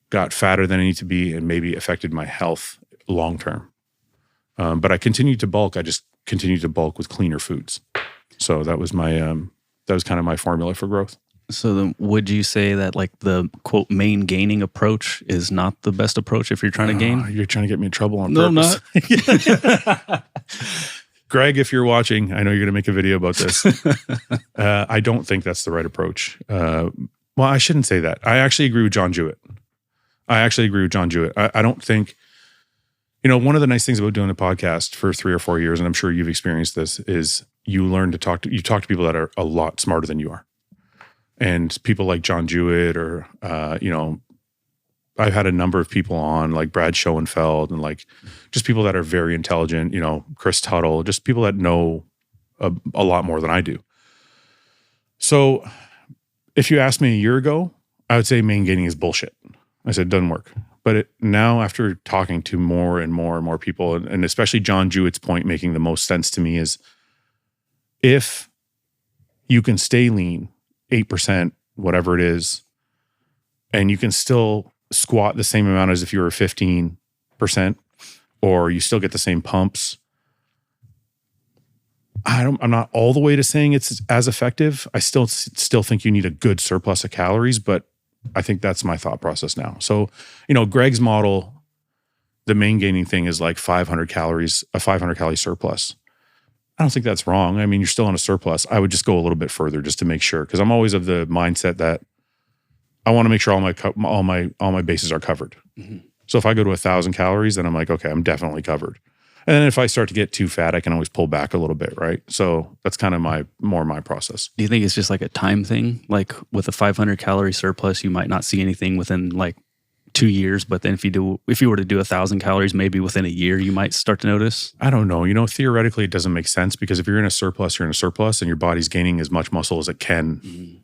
got fatter than I need to be and maybe affected my health long-term. But I continued to bulk. I just continued to bulk with cleaner foods. So that was kind of my formula for growth. So then would you say that like the quote main gaining approach is not the best approach if you're trying to gain? You're trying to get me in trouble on purpose. Not. Greg, if you're watching, I know you're going to make a video about this. I don't think that's the right approach. Well, I shouldn't say that. I actually agree with John Jewett. I don't think, one of the nice things about doing a podcast for 3 or 4 years, and I'm sure you've experienced this, is you learn to talk to people that are a lot smarter than you are. And people like John Jewett or, I've had a number of people on like Brad Schoenfeld and like just people that are very intelligent, Chris Tuttle, just people that know a lot more than I do. So if you asked me a year ago, I would say main gaining is bullshit. I said, it doesn't work. But now after talking to more and more and more people, and especially John Jewett's point making the most sense to me is if you can stay lean, 8%, whatever it is, and you can still squat the same amount as if you were 15%, or you still get the same pumps. I'm not all the way to saying it's as effective. I still think you need a good surplus of calories, but I think that's my thought process now. So, Greg's model, the main gaining thing is like 500 calories, a 500 calorie surplus. I don't think that's wrong. I mean, you're still on a surplus. I would just go a little bit further just to make sure, because I'm always of the mindset that I want to make sure all my bases are covered. Mm-hmm. So if I go to 1,000 calories, then I'm like, okay, I'm definitely covered. And then if I start to get too fat, I can always pull back a little bit, right? So that's kind of my process. Do you think it's just like a time thing? Like with a 500 calorie surplus, you might not see anything within like 2 years, but then if you were to do 1,000 calories, maybe within a year, you might start to notice? I don't know. Theoretically, it doesn't make sense because if you're in a surplus, you're in a surplus and your body's gaining as much muscle as it can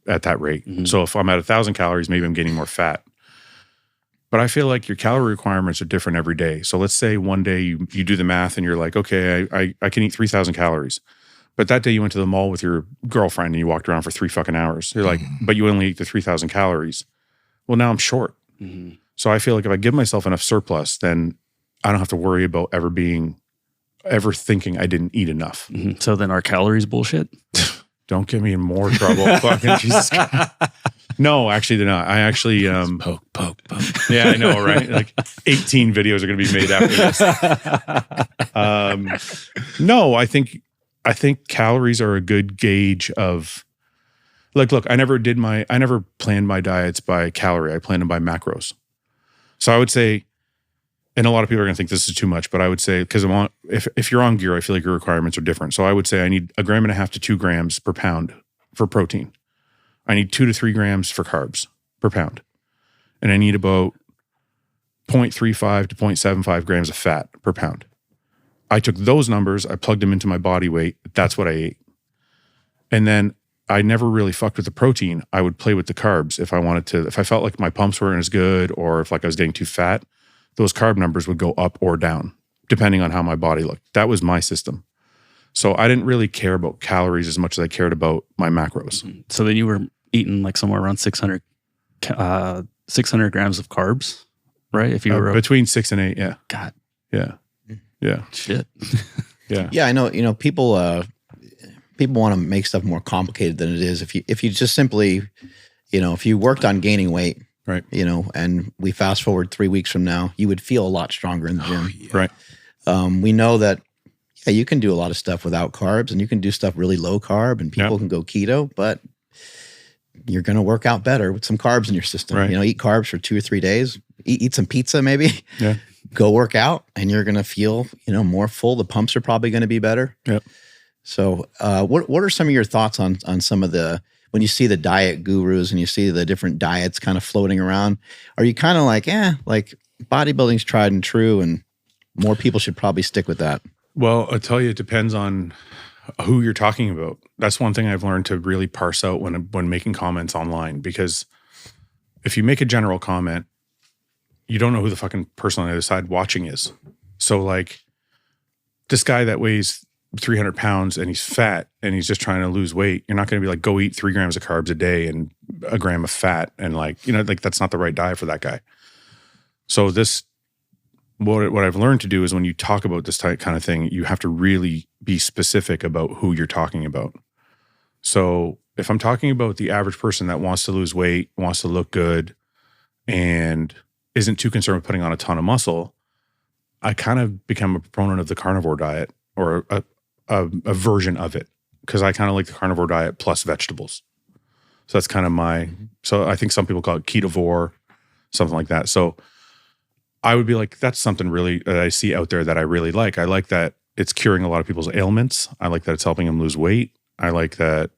at that rate. So if I'm at 1,000 calories, maybe I'm gaining more fat. But I feel like your calorie requirements are different every day. So let's say one day you do the math and you're like, okay, I can eat 3,000 calories. But that day you went to the mall with your girlfriend and you walked around for 3 fucking hours. You're like, but you only ate the 3,000 calories. Well, now I'm short. So I feel like if I give myself enough surplus, then I don't have to worry about ever thinking I didn't eat enough. So then our calories bullshit? Don't get me in more trouble. Fucking Jesus Christ. No, actually they're not. I actually Poke. yeah, I know, right? Like 18 videos are going to be made after this. No, I think calories are a good gauge of like, look, I never planned my diets by calorie. I planned them by macros. So I would say, and a lot of people are going to think this is too much, but I would say, because if you're on gear, I feel like your requirements are different. So I would say I need 1.5 grams to 2 grams per pound for protein. I need 2 to 3 grams for carbs per pound. And I need about 0.35 to 0.75 grams of fat per pound. I took those numbers, I plugged them into my body weight. That's what I ate. And then I never really fucked with the protein. I would play with the carbs if I felt like my pumps weren't as good or if like I was getting too fat, those carb numbers would go up or down depending on how my body looked. That was my system. So I didn't really care about calories as much as I cared about my macros. So then you were eating like somewhere around 600 grams of carbs, right? If you were between 6 and 8, yeah. God. Yeah. Shit. Yeah. Yeah, I know. People want to make stuff more complicated than it is. If you just simply, if you worked on gaining weight, right? And we fast forward 3 weeks from now, you would feel a lot stronger in the gym, right? We know that. Yeah, you can do a lot of stuff without carbs, and you can do stuff really low carb, and people can go keto, but you're going to work out better with some carbs in your system. Right. Eat carbs for 2 or 3 days. Eat some pizza, maybe. Yeah. Go work out, and you're going to feel, more full. The pumps are probably going to be better. Yep. So, what are some of your thoughts on some of when you see the diet gurus and you see the different diets kind of floating around? Are you kind of like, like bodybuilding's tried and true, and more people should probably stick with that? Well, I'll tell you, it depends on who you're talking about. That's one thing I've learned to really parse out when making comments online, because if you make a general comment, you don't know who the fucking person on the other side watching is. So like this guy that weighs 300 pounds and he's fat and he's just trying to lose weight, you're not going to be like, go eat 3 grams of carbs a day and 1 gram of fat. And like that's not the right diet for that guy. So what I've learned to do is when you talk about this kind of thing, you have to really be specific about who you're talking about. So if I'm talking about the average person that wants to lose weight, wants to look good, and isn't too concerned with putting on a ton of muscle, I kind of become a proponent of the carnivore diet, or a version of it, because I kind of like the carnivore diet plus vegetables. So that's kind of so I think some people call it ketovore, something like that. So I would be like, that's something really that I see out there that I really like. I like that it's curing a lot of people's ailments. I like that it's helping them lose weight. I like that,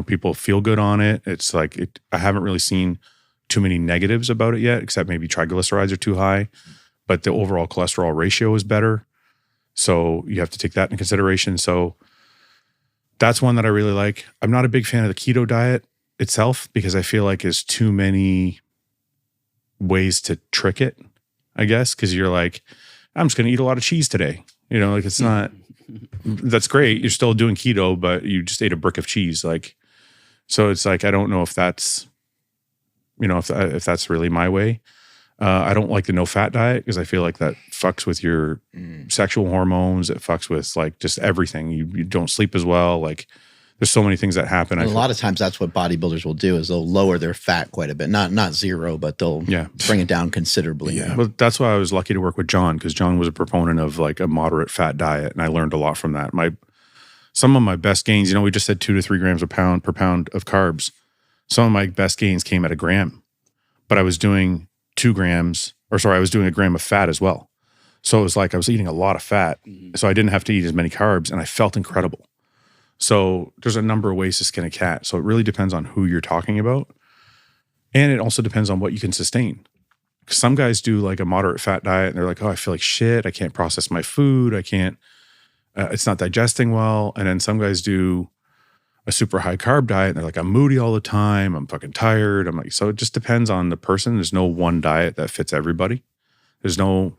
people feel good on it. It's like, I haven't really seen too many negatives about it yet, except maybe triglycerides are too high, but the overall cholesterol ratio is better. So you have to take that into consideration. So that's one that I really like. I'm not a big fan of the keto diet itself because I feel like there's too many ways to trick it, I guess, because you're like, I'm just going to eat a lot of cheese today. It's not, that's great. You're still doing keto, but you just ate a brick of cheese. Like, so it's like, I don't know if that's, if that's really my way. I don't like the no fat diet because I feel like that fucks with your sexual hormones. It fucks with like just everything. You don't sleep as well. Like there's so many things that happen. And a lot of times that's what bodybuilders will do is they'll lower their fat quite a bit. Not zero, but they'll bring it down considerably. Yeah. Well, that's why I was lucky to work with John, because John was a proponent of like a moderate fat diet. And I learned a lot from that. Some of my best gains, we just said 2 to 3 grams per pound of carbs. Some of my best gains came at 1 gram, but I was doing 2 grams, I was doing 1 gram of fat as well. So it was like I was eating a lot of fat. So I didn't have to eat as many carbs and I felt incredible. So there's a number of ways to skin a cat. So it really depends on who you're talking about. And it also depends on what you can sustain. Some guys do like a moderate fat diet and they're like, oh, I feel like shit. I can't process my food. I can't, it's not digesting well. And then some guys do a super high carb diet and they're like, I'm moody all the time. I'm fucking tired. I'm like, so it just depends on the person. There's no one diet that fits everybody. There's no,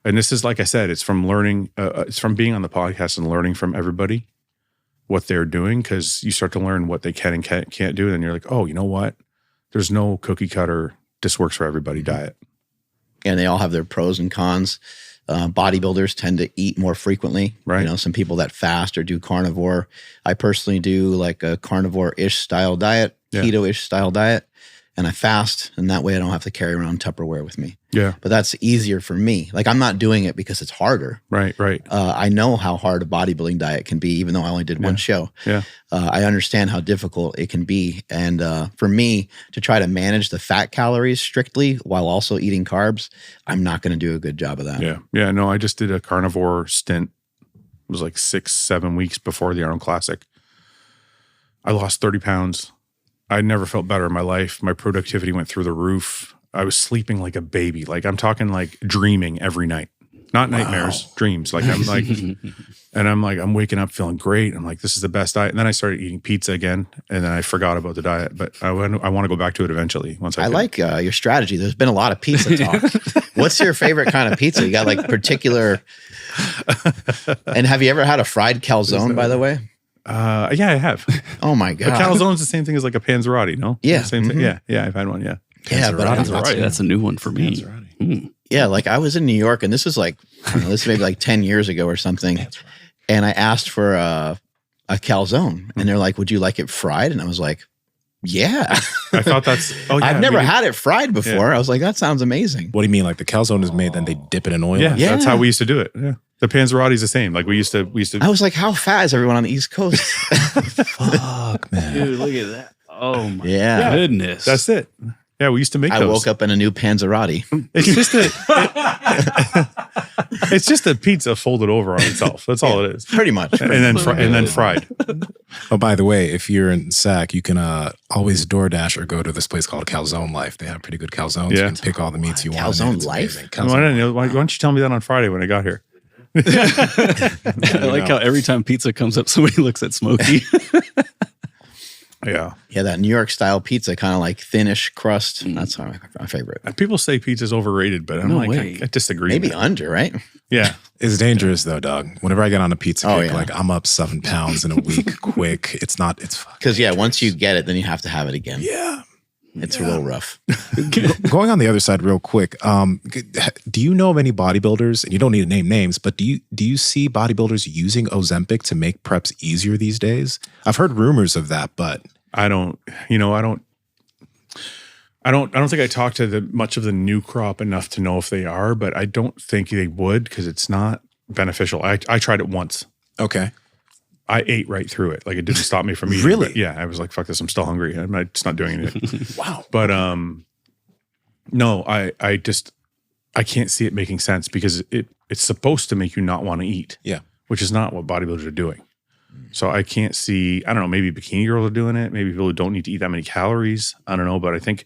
and this is, like I said, it's from learning, it's from being on the podcast and learning from everybody what they're doing, because you start to learn what they can and can't do. And then you're like, oh, you know what? There's no cookie cutter, this works for everybody diet. And they all have their pros and cons. Bodybuilders tend to eat more frequently. Right. You know, some people that fast or do carnivore. I personally do like a carnivore-ish style diet, keto-ish style diet, and I fast, and that way I don't have to carry around Tupperware with me. Yeah. But that's easier for me. Like, I'm not doing it because it's harder. Right. I know how hard a bodybuilding diet can be, even though I only did one show. Yeah. I understand how difficult it can be. And for me to try to manage the fat calories strictly while also eating carbs, I'm not going to do a good job of that. Yeah. Yeah. No, I just did a carnivore stint. It was like 6-7 weeks before the Arnold Classic. I lost 30 pounds. I never felt better in my life. My productivity went through the roof. I was sleeping like a baby. Like, I'm talking like dreaming every night, not nightmares, dreams. Like, I'm like, and I'm waking up feeling great. I'm like, this is the best diet. And then I started eating pizza again, and then I forgot about the diet, but I want to go back to it eventually. Once I like your strategy. There's been a lot of pizza talk. What's your favorite kind of pizza? You got like particular, and have you ever had a fried calzone, by the way? Yeah, I have. Oh my God. A calzone's the same thing as like a panzerotti, no? Yeah. Same thing. Yeah. I've had one. Yeah. Yeah, but That's a new one for me. Yeah, like I was in New York, and this is like, I don't know, this is maybe like 10 years ago or something. And I asked for a calzone, and they're like, would you like it fried? And I was like, yeah. I thought that's, I've never had it fried before. Yeah. I was like, that sounds amazing. What do you mean? Like the calzone is made, then they dip it in oil? Yeah, that's how we used to do it. Yeah. The panzerotti's the same. Like we used to. I was like, how fat is everyone on the East Coast? Fuck, man. Dude, look at that. Oh my Yeah. goodness. That's it. Yeah, we used to make those. I woke up in a new panzerotti. It's just a pizza folded over on itself. That's all it is. Pretty much. And then fried. Oh, by the way, if you're in Sac, you can always DoorDash or go to this place called Calzone Life. They have pretty good calzones. Yeah. You can pick all the meats you want. Calzone Life? Why don't you tell me that on Friday when I got here? I like how every time pizza comes up, somebody looks at Smokey. Yeah. Yeah, that New York style pizza, kind of like thinnish crust. That's my favorite. People say pizza's overrated, but I'm No like, way. I disagree. Maybe man. under, right? Yeah. It's dangerous though, dog. Whenever I get on a pizza kick, yeah. like I'm up 7 pounds in a week quick. It's fucking Because, once you get it, then you have to have it again. yeah. It's real rough. Going on the other side real quick, do you know of any bodybuilders, and you don't need to name names, but do you see bodybuilders using Ozempic to make preps easier these days? I've heard rumors of that, but I don't think I talk to much of the new crop enough to know if they are, but I don't think they would, because it's not beneficial. I tried it once. okay. I ate right through it. Like, it didn't stop me from eating. Really? But yeah. I was like, fuck this. I'm still hungry. I'm not doing anything. Wow. But no, I can't see it making sense, because it's supposed to make you not want to eat. Yeah. Which is not what bodybuilders are doing. So I can't see, I don't know, maybe bikini girls are doing it. Maybe people who don't need to eat that many calories. I don't know, but I think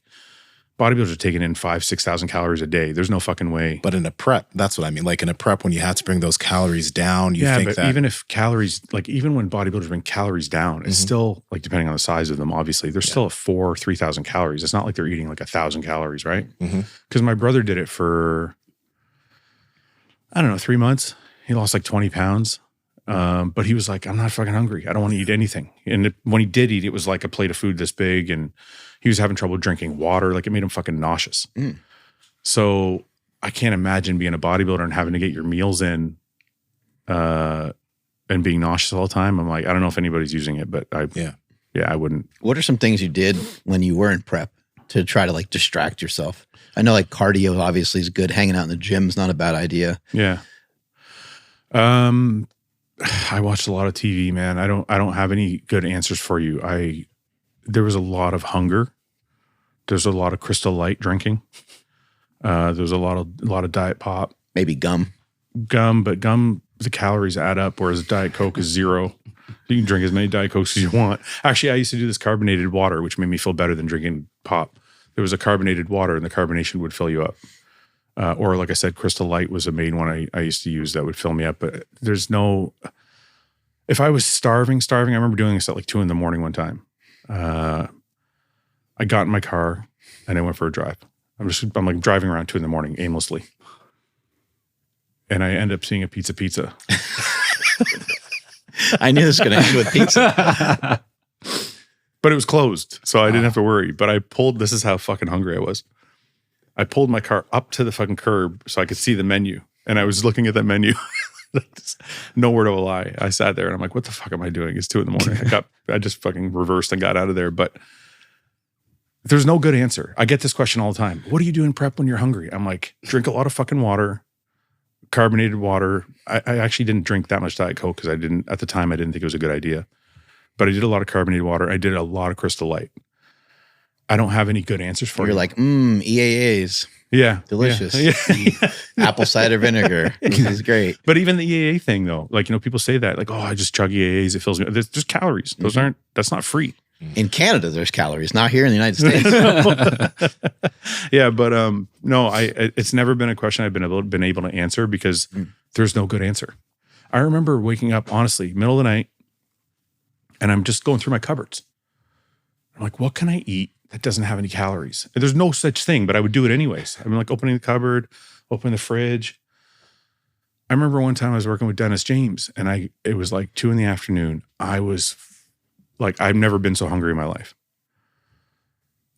bodybuilders are taking in 5,000-6,000 calories a day. There's no fucking way. But in a prep, that's what I mean. Like in a prep, when you have to bring those calories down, you think but that even if calories, like even when bodybuilders bring calories down, it's still, like, depending on the size of them, obviously, they're still at 3,000 calories. It's not like they're eating like 1,000 calories, right? Because my brother did it for, I don't know, 3 months. He lost like 20 pounds. But he was like, I'm not fucking hungry. I don't want to eat anything. And when he did eat, it was like a plate of food this big, and he was having trouble drinking water. Like, it made him fucking nauseous. So I can't imagine being a bodybuilder and having to get your meals in, and being nauseous all the time. I'm like, I don't know if anybody's using it, but I wouldn't. What are some things you did when you were in prep to try to like distract yourself? I know like cardio obviously is good. Hanging out in the gym's not a bad idea. Yeah. I watched a lot of TV, man. I don't have any good answers for you. There was a lot of hunger. There's a lot of Crystal Light drinking. There's a lot of Diet Pop. Maybe gum. But gum, the calories add up, whereas Diet Coke is 0. You can drink as many Diet Cokes as you want. Actually, I used to do this carbonated water, which made me feel better than drinking pop. There was a carbonated water, and the carbonation would fill you up. Or like I said, Crystal Light was a main one I used to use that would fill me up. But there's no... If I was starving, I remember doing this at like 2 a.m. one time. I got in my car and I went for a drive. I'm like driving around 2 a.m. aimlessly. And I end up seeing a pizza. I knew this was going to end with pizza. But it was closed, so I didn't have to worry. But this is how fucking hungry I was. I pulled my car up to the fucking curb so I could see the menu. And I was looking at that menu. No word of a lie. I sat there and I'm like, what the fuck am I doing? It's 2 a.m. I just fucking reversed and got out of there. But there's no good answer. I get this question all the time. What do you do in prep when you're hungry? I'm like, drink a lot of fucking water, carbonated water. I actually didn't drink that much Diet Coke because at the time I didn't think it was a good idea. But I did a lot of carbonated water. I did a lot of Crystal Light. I don't have any good answers for you. You're like, EAAs. Yeah. Delicious. Yeah. Apple cider vinegar. This is great. But even the EAA thing though, like, people say that like, oh, I just chug EAAs. It fills me. There's calories. Those that's not free. In Canada, there's calories, not here in the United States. Yeah. But no, it's never been a question I've been able to answer because there's no good answer. I remember waking up, honestly, middle of the night, and I'm just going through my cupboards. I'm like, what can I eat that doesn't have any calories? And there's no such thing, but I would do it anyways. I'm like opening the cupboard, opening the fridge. I remember one time I was working with Dennis James and it was like 2 p.m. I was like, I've never been so hungry in my life.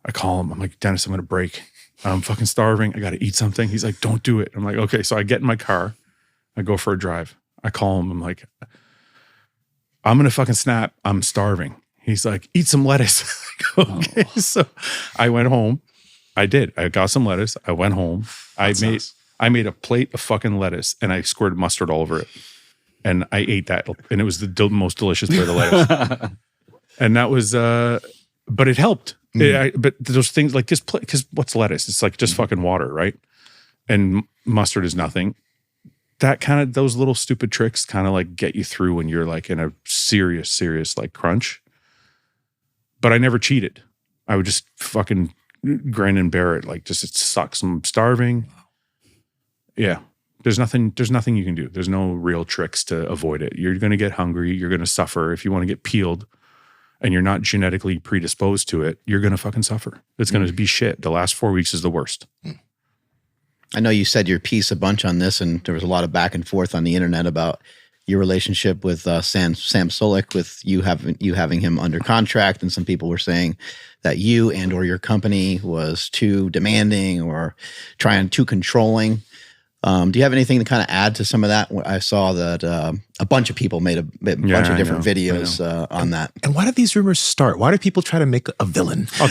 I call him. I'm like, Dennis, I'm going to break. I'm fucking starving. I got to eat something. He's like, don't do it. I'm like, okay. So I get in my car. I go for a drive. I call him. I'm like, I'm going to fucking snap. I'm starving. He's like, eat some lettuce. Okay. Oh. So I went home. I did. I got some lettuce. I went home. I made a plate of fucking lettuce and I squirted mustard all over it. And I ate that. And it was the most delicious plate of lettuce. And that was, but it helped. But those things like this, because what's lettuce? It's like just fucking water, right? And mustard is nothing. Those little stupid tricks kind of like get you through when you're like in a serious like crunch. But I never cheated. I would just fucking grin and bear it. Like, just, it sucks. I'm starving. Yeah. There's nothing you can do. There's no real tricks to avoid it. You're going to get hungry. You're going to suffer. If you want to get peeled and you're not genetically predisposed to it, you're going to fucking suffer. It's going to be shit. The last 4 weeks is the worst. I know you said your piece a bunch on this, and there was a lot of back and forth on the internet about your relationship with Sam Sulek, with you having him under contract, and some people were saying that you and or your company was too demanding or too controlling. Do you have anything to kind of add to some of that? I saw that a bunch of people made a bunch of different videos on that. And why did these rumors start? Why do people try to make a villain? I'll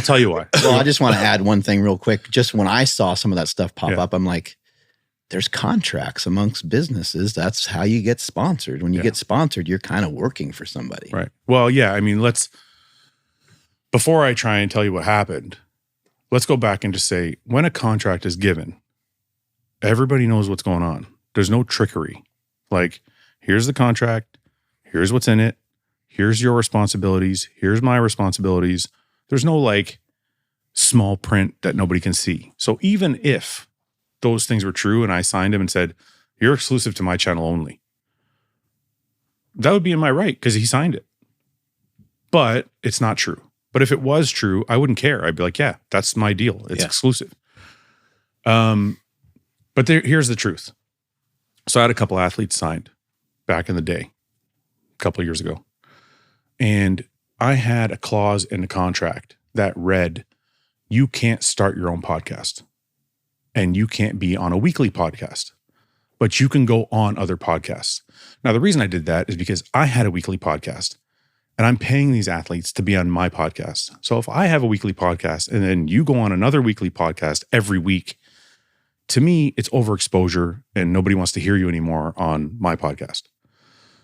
tell you why. Well, I just want to add one thing real quick. Just when I saw some of that stuff pop up, I'm like, there's contracts amongst businesses. That's how you get sponsored. When you get sponsored, you're kind of working for somebody. Right. Well, yeah. I mean, before I try and tell you what happened, let's go back and just say, when a contract is given, everybody knows what's going on. There's no trickery. Like, here's the contract. Here's what's in it. Here's your responsibilities. Here's my responsibilities. There's no like small print that nobody can see. So even if those things were true and I signed him and said, you're exclusive to my channel only, that would be in my right because he signed it. But it's not true. But if it was true, I wouldn't care. I'd be like, yeah, that's my deal. It's exclusive. But here's the truth. So I had a couple athletes signed back in the day, a couple of years ago. And I had a clause in the contract that read, you can't start your own podcast and you can't be on a weekly podcast, but you can go on other podcasts. Now, the reason I did that is because I had a weekly podcast and I'm paying these athletes to be on my podcast. So if I have a weekly podcast and then you go on another weekly podcast every week, to me, it's overexposure and nobody wants to hear you anymore on my podcast.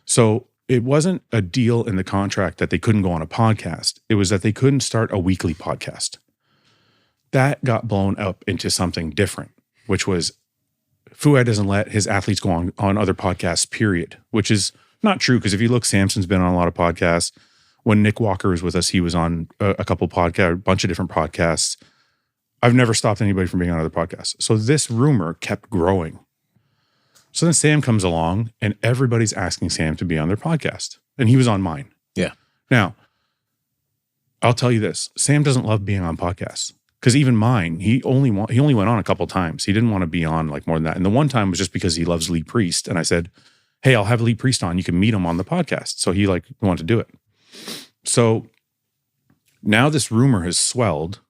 So it wasn't a deal in the contract that they couldn't go on a podcast. It was that they couldn't start a weekly podcast. That got blown up into something different, which was Fouad doesn't let his athletes go on other podcasts, period, which is not true. Because if you look, Samson's been on a lot of podcasts. When Nick Walker was with us, he was on a couple podcasts, a bunch of different podcasts. I've never stopped anybody from being on other podcasts. So this rumor kept growing. So then Sam comes along and everybody's asking Sam to be on their podcast. And he was on mine. Yeah. Now, I'll tell you this. Sam doesn't love being on podcasts. Because even mine, he only went on a couple times. He didn't want to be on like more than that. And the one time was just because he loves Lee Priest. And I said, hey, I'll have Lee Priest on. You can meet him on the podcast. So he like wanted to do it. So now this rumor has swelled.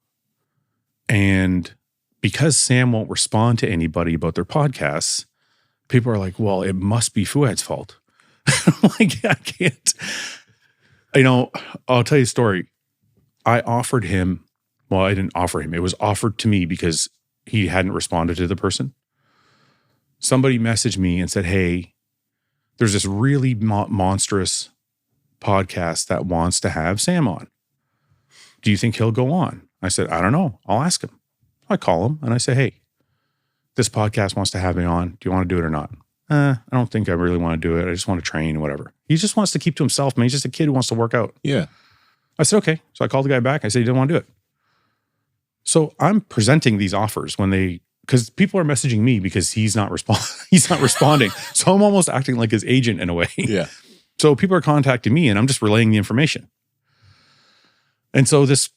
And because Sam won't respond to anybody about their podcasts, people are like, well, it must be Fouad's fault. I'm like, I can't. I'll tell you a story. I offered him. Well, I didn't offer him. It was offered to me because he hadn't responded to the person. Somebody messaged me and said, hey, there's this really monstrous podcast that wants to have Sam on. Do you think he'll go on? I said, I don't know. I'll ask him. I call him and I say, hey, this podcast wants to have me on. Do you want to do it or not? I don't think I really want to do it. I just want to train or whatever. He just wants to keep to himself, man. He's just a kid who wants to work out. Yeah. I said, okay. So I called the guy back. I said, he didn't want to do it. So I'm presenting these offers because people are messaging me because he's not responding. So I'm almost acting like his agent in a way. Yeah. So people are contacting me and I'm just relaying the information. And so this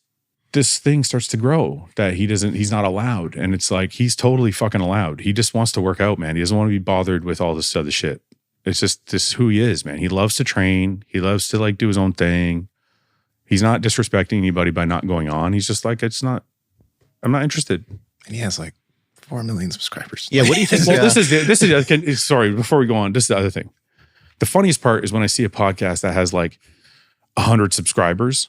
thing starts to grow that he's not allowed. And it's like, he's totally fucking allowed. He just wants to work out, man. He doesn't want to be bothered with all this other shit. It's just this who he is, man. He loves to train. He loves to like do his own thing. He's not disrespecting anybody by not going on. He's just like, I'm not interested. And he has like 4 million subscribers. Yeah. What do you think? Well, this is sorry, before we go on, this is the other thing. The funniest part is when I see a podcast that has like 100 subscribers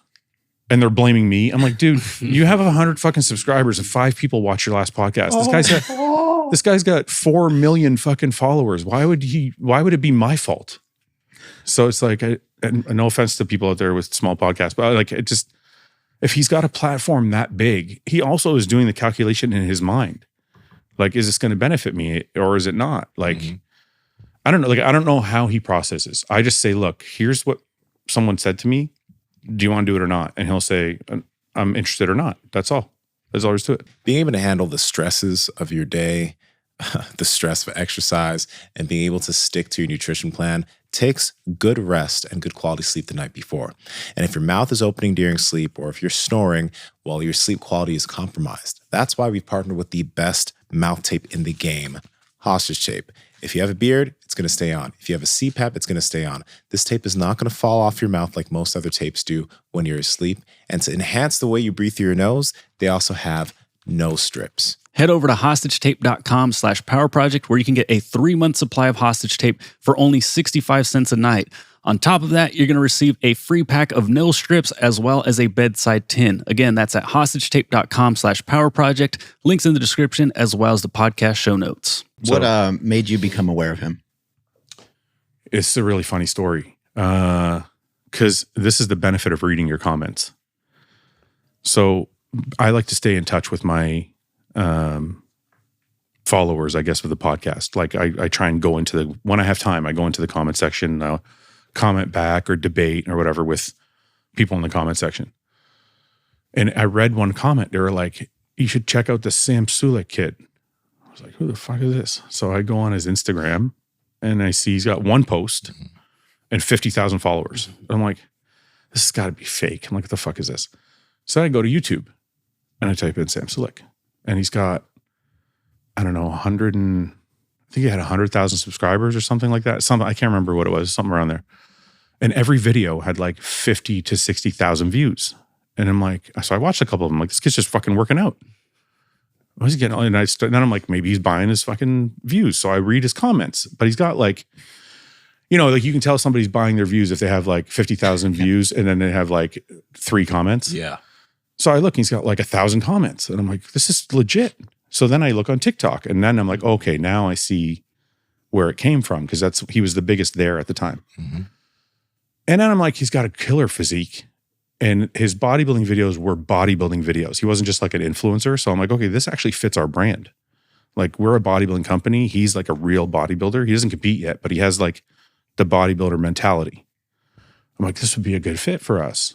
and they're blaming me. I'm like, dude, you have 100 fucking subscribers and 5 people watch your last podcast. This guy's got 4 million fucking followers. Why would it be my fault? So it's like, and no offense to people out there with small podcasts, but like it just, if he's got a platform that big, he also is doing the calculation in his mind. Like, is this going to benefit me or is it not? Like, I don't know. Like, I don't know how he processes. I just say, look, here's what someone said to me. Do you want to do it or not? And he'll say, I'm interested or not. That's all. There's all there is to it. Being able to handle the stresses of your day, the stress of exercise, and being able to stick to your nutrition plan takes good rest and good quality sleep the night before. And if your mouth is opening during sleep or if you're snoring, well, your sleep quality is compromised. That's why we've partnered with the best mouth tape in the game, Hostage Tape. If you have a beard, it's going to stay on. If you have a CPAP, it's going to stay on. This tape is not going to fall off your mouth like most other tapes do when you're asleep. And to enhance the way you breathe through your nose, they also have nose strips. Head over to hostagetape.com/powerproject where you can get a 3-month supply of hostage tape for only 65 cents a night. On top of that, you're going to receive a free pack of nose strips as well as a bedside tin. Again, that's at hostagetape.com/powerproject. Links in the description as well as the podcast show notes. What made you become aware of him? It's a really funny story because this is the benefit of reading your comments. So I like to stay in touch with my followers, I guess, with the podcast. Like I try and go into when I have time, I go into the comment section, comment back or debate or whatever with people in the comment section. And I read one comment. They were like, you should check out the Sam Sulek kid. I was like, who the fuck is this? So I go on his Instagram and I see he's got one post and 50,000 followers. I'm like, this has got to be fake. I'm like, what the fuck is this? So I go to YouTube and I type in Sam Sulek. And he's got, I don't know, I think he had 100,000 subscribers or something like that. I can't remember what it was, something around there. And every video had like 50 to 60,000 views. And I'm like, so I watched a couple of them. Like, this kid's just fucking working out. What is he getting? And then I'm like, maybe he's buying his fucking views. So I read his comments. But he's got like, like you can tell somebody's buying their views if they have like 50,000 views and then they have like 3 comments. Yeah. So I look, he's got like 1,000 comments. And I'm like, this is legit. So then I look on TikTok and then I'm like, okay, now I see where it came from because he was the biggest there at the time. Mm-hmm. And then I'm like, he's got a killer physique. And his bodybuilding videos were bodybuilding videos. He wasn't just like an influencer. So I'm like, okay, this actually fits our brand. Like we're a bodybuilding company. He's like a real bodybuilder. He doesn't compete yet, but he has like the bodybuilder mentality. I'm like, this would be a good fit for us.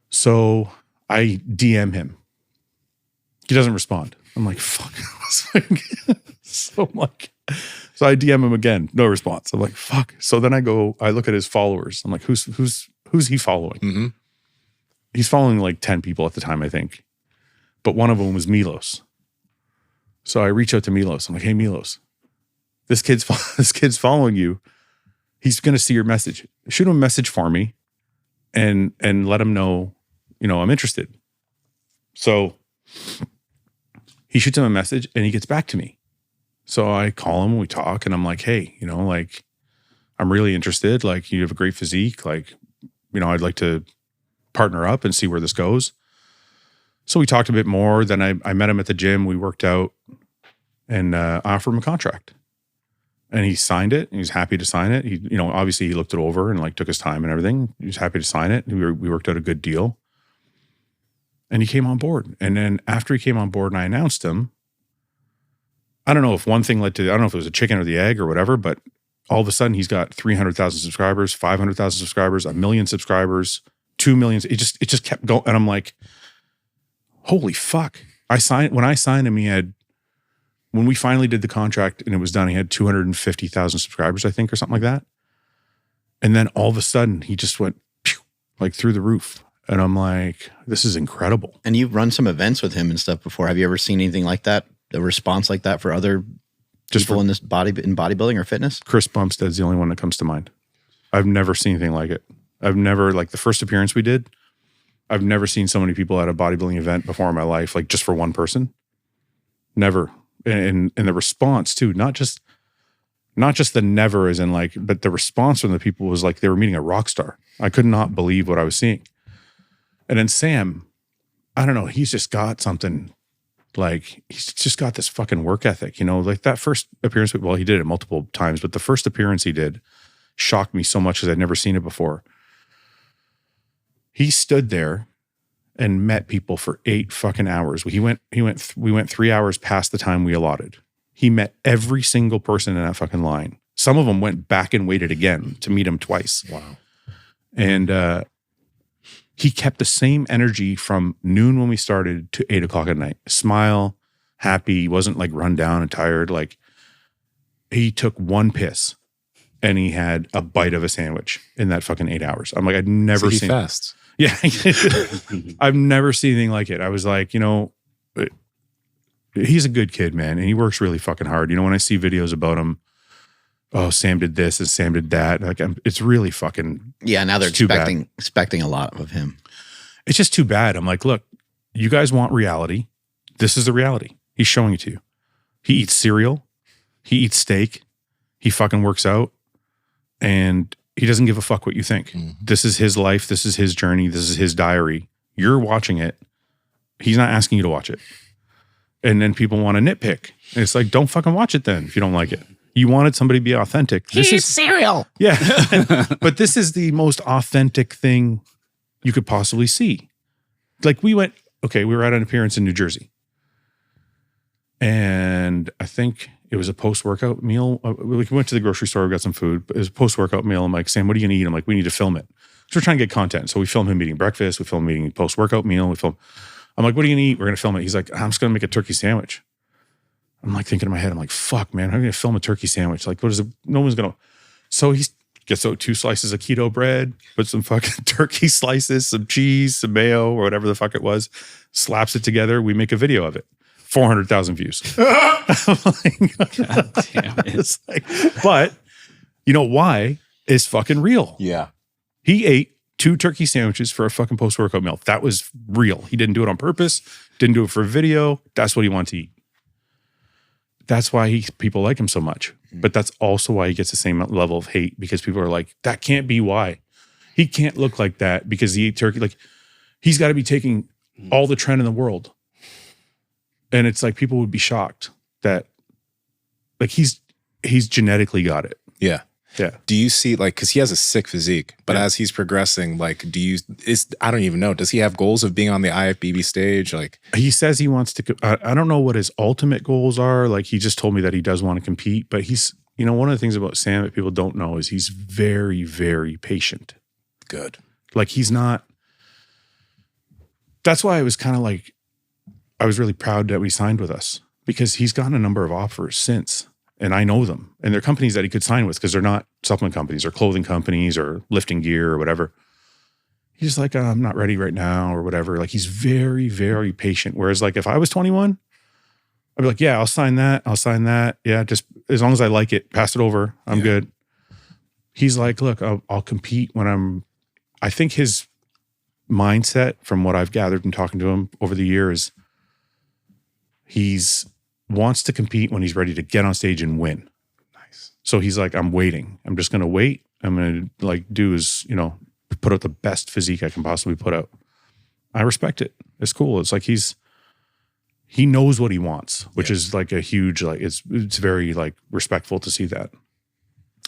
So I DM him. He doesn't respond. I'm like, fuck. So I DM him again. No response. I'm like, fuck. So then I look at his followers. I'm like, who's he following? Mm-hmm. He's following like 10 people at the time, I think. But one of them was Milos. So I reach out to Milos. I'm like, hey, Milos, this kid's following you. He's going to see your message. Shoot him a message for me and let him know, I'm interested. So he shoots him a message and he gets back to me. So I call him and we talk and I'm like, hey, I'm really interested. Like, you have a great physique. Like, I'd like to partner up and see where this goes. So we talked a bit more. Then I met him at the gym. We worked out and offered him a contract. And he signed it. And he was happy to sign it. He, obviously he looked it over and like took his time and everything. He was happy to sign it. We worked out a good deal. And he came on board. And then after he came on board and I announced him, I don't know if one thing led to, I don't know if it was a chicken or the egg or whatever, but all of a sudden he's got 300,000 subscribers, 500,000 subscribers, 1 million subscribers, 2 million. It just kept going. And I'm like, holy fuck. When I signed him, when we finally did the contract and it was done, he had 250,000 subscribers, I think, or something like that. And then all of a sudden he just went like through the roof. And I'm like, this is incredible. And you've run some events with him and stuff before. Have you ever seen anything like that? A response like that for other people in this in bodybuilding or fitness? Chris Bumstead's the only one that comes to mind. I've never seen anything like it. I've never, like the first appearance we did, I've never seen so many people at a bodybuilding event before in my life, like just for one person. Never. And the response too, not just the never as in like, but the response from the people was like they were meeting a rock star. I could not believe what I was seeing. And then Sam, I don't know, he's just got something, like he's just got this fucking work ethic, like that first appearance, well, he did it multiple times, but the first appearance he did shocked me so much because I'd never seen it before. He stood there and met people for 8 fucking hours. We went 3 hours past the time we allotted. He met every single person in that fucking line. Some of them went back and waited again to meet him twice. Wow. And he kept the same energy from noon when we started to 8 o'clock at night. Smile, happy. He wasn't like run down and tired. Like he took one piss and he had a bite of a sandwich in that fucking 8 hours. I'm like, I'd never seen fast. Yeah. I've never seen anything like it. I was like, he's a good kid, man. And he works really fucking hard. When I see videos about him, oh, Sam did this and Sam did that. Like, it's really fucking. Yeah. Now they're expecting a lot of him. It's just too bad. I'm like, look, you guys want reality. This is the reality. He's showing it to you. He eats cereal. He eats steak. He fucking works out. And he doesn't give a fuck what you think. Mm-hmm. This is his life. This is his journey. This is his diary. You're watching it. He's not asking you to watch it. And then people want to nitpick. And it's like, don't fucking watch it then if you don't like it. You wanted somebody to be authentic. This is cereal. Yeah. But this is the most authentic thing you could possibly see. Like we were at an appearance in New Jersey. And I think it was a post-workout meal. We went to the grocery store, we got some food. It was a post-workout meal. I'm like, Sam, what are you going to eat? I'm like, we need to film it. So we're trying to get content. So we film him eating breakfast. We film him eating post-workout meal. I'm like, what are you going to eat? We're going to film it. He's like, I'm just going to make a turkey sandwich. I'm like thinking in my head, I'm like, fuck, man, how are you going to film a turkey sandwich? Like, what is it? No one's going to. So he gets out 2 slices of keto bread, puts some fucking turkey slices, some cheese, some mayo, or whatever the fuck it was, slaps it together. We make a video of it. 400,000 views. I'm like, God damn it. It's like, but you know why? It's fucking real. Yeah. He ate 2 turkey sandwiches for a fucking post-workout meal. That was real. He didn't do it on purpose. Didn't do it for a video. That's what he wanted to eat. That's why people like him so much. But that's also why he gets the same level of hate, because people are like, that can't be why. He can't look like that because he ate turkey. Like, he's got to be taking all the trend in the world. And it's like people would be shocked that like he's genetically got it. Yeah. Yeah. Do you see, like, because he has a sick physique, but as he's progressing, like, I don't even know, does he have goals of being on the IFBB stage? Like, he says he wants to, I don't know what his ultimate goals are. Like, he just told me that he does want to compete, but he's, one of the things about Sam that people don't know is he's very, very patient. good. Like, he's not, that's why I was kind of like, I was really proud that we signed with us, because he's gotten a number of offers since. And I know them, and they're companies that he could sign with because they're not supplement companies or clothing companies or lifting gear or whatever. He's like, I'm not ready right now or whatever. Like, he's very, very patient. Whereas, like, if I was 21, I'd be like, yeah, I'll sign that. I'll sign that. Yeah, just as long as I like it, pass it over. I'm good. He's like, look, I'll compete when I think his mindset, from what I've gathered and talking to him over the years, he's wants to compete when he's ready to get on stage and win. Nice. So he's like, I'm waiting. I'm just going to wait. I'm going to like do is, put out the best physique I can possibly put out. I respect it. It's cool. It's like he knows what he wants, which is like a huge, like, it's very like respectful to see that.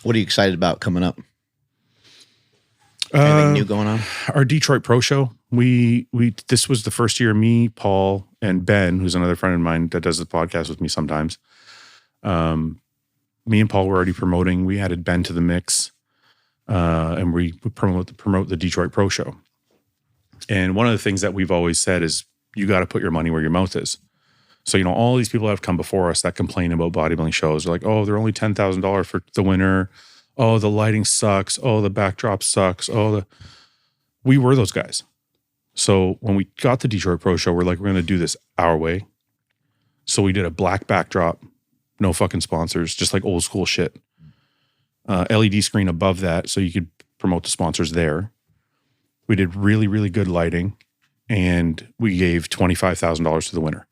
What are you excited about coming up? Anything new going on? Our Detroit Pro Show. This was the first year me, Paul, and Ben, who's another friend of mine that does the podcast with me sometimes. Me and Paul were already promoting. We added Ben to the mix, and we promote the Detroit Pro Show. And one of the things that we've always said is you got to put your money where your mouth is. So, all these people that have come before us that complain about bodybuilding shows. They're like, oh, they're only $10,000 for the winner. Oh, the lighting sucks. Oh, the backdrop sucks. We were those guys. So when we got the Detroit Pro Show, we're like, we're going to do this our way. So we did a black backdrop, no fucking sponsors, just like old school shit. LED screen above that so you could promote the sponsors there. We did really, really good lighting, and we gave $25,000 to the winner.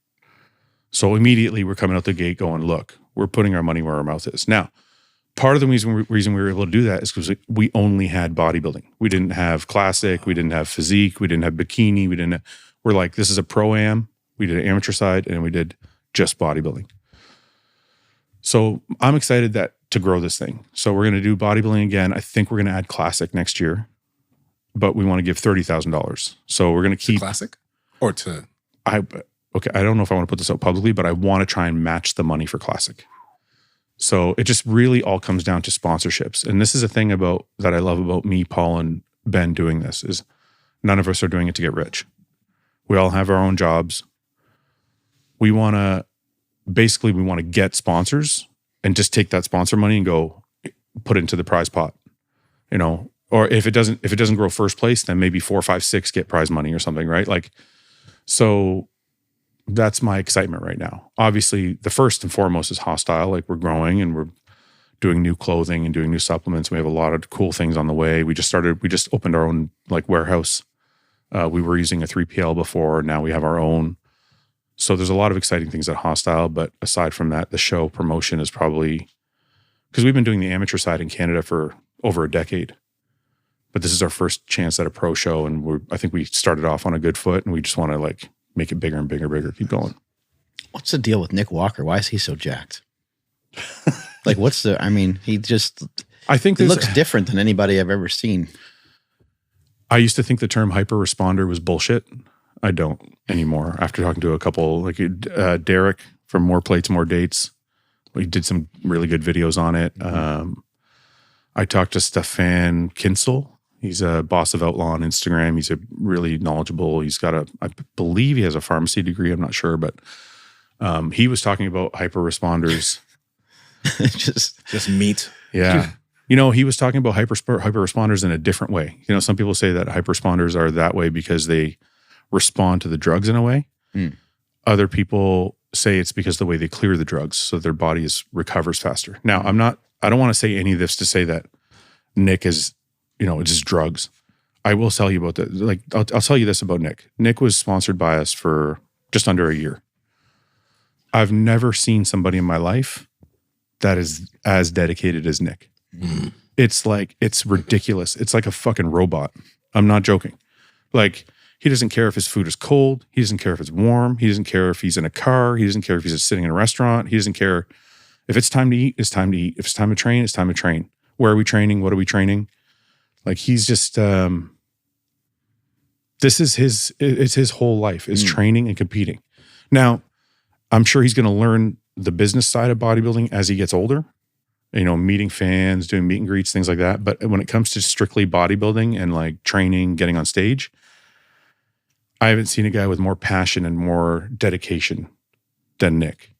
So immediately we're coming out the gate going, look, we're putting our money where our mouth is. Now, part of the reason we were able to do that is because we only had bodybuilding. We didn't have classic. We didn't have physique. We didn't have bikini. We're like, this is a pro-am. We did an amateur side, and we did just bodybuilding. So I'm excited to grow this thing. So we're going to do bodybuilding again. I think we're going to add classic next year, but we want to give $30,000. So we're going to keep classic or to, okay. I don't know if I want to put this out publicly, but I want to try and match the money for classic. So it just really all comes down to sponsorships. And this is a thing that I love about me, Paul, and Ben doing this is none of us are doing it to get rich. We all have our own jobs. We want to get sponsors and just take that sponsor money and go put it into the prize pot, or if it doesn't grow first place, then maybe 4, 5, 6 get prize money or something, right? Like, so that's my excitement right now. Obviously, the first and foremost is Hosstile. Like, we're growing and we're doing new clothing and doing new supplements. We have a lot of cool things on the way. We just opened our own like warehouse. We were using a 3PL before. Now we have our own. So there's a lot of exciting things at Hosstile. But aside from that, the show promotion is probably, because we've been doing the amateur side in Canada for over a decade. But this is our first chance at a pro show. And I think we started off on a good foot, and we just want to like make it bigger and bigger, keep going. What's the deal with Nick Walker? Why is he so jacked? Like, I think he looks different than anybody I've ever seen. I used to think the term hyper responder was bullshit. I don't anymore. After talking to a couple, like Derek from More Plates, More Dates, we did some really good videos on it. I talked to Stefan Kinsel. He's a boss of Outlaw on Instagram. He's a really knowledgeable. I believe he has a pharmacy degree. I'm not sure, but he was talking about hyper responders. just meat. Yeah. He was talking about hyper responders in a different way. Some people say that hyper responders are that way because they respond to the drugs in a way. Other people say it's because the way they clear the drugs, so their body recovers faster. Now, I don't want to say any of this to say that Nick is, it's just drugs. I will tell you about that. Like, I'll tell you this about Nick. Nick was sponsored by us for just under a year. I've never seen somebody in my life that is as dedicated as Nick. It's ridiculous. It's like a fucking robot. I'm not joking. Like, he doesn't care if his food is cold. He doesn't care if it's warm. He doesn't care if he's in a car. He doesn't care if he's sitting in a restaurant. He doesn't care if it's time to eat, it's time to eat. If it's time to train, it's time to train. Where are we training? What are we training? Like he's just, it's his whole life is training and competing. Now, I'm sure he's going to learn the business side of bodybuilding as he gets older, you know, meeting fans, doing meet and greets, things like that. But when it comes to strictly bodybuilding and like training, getting on stage, I haven't seen a guy with more passion and more dedication than Nick.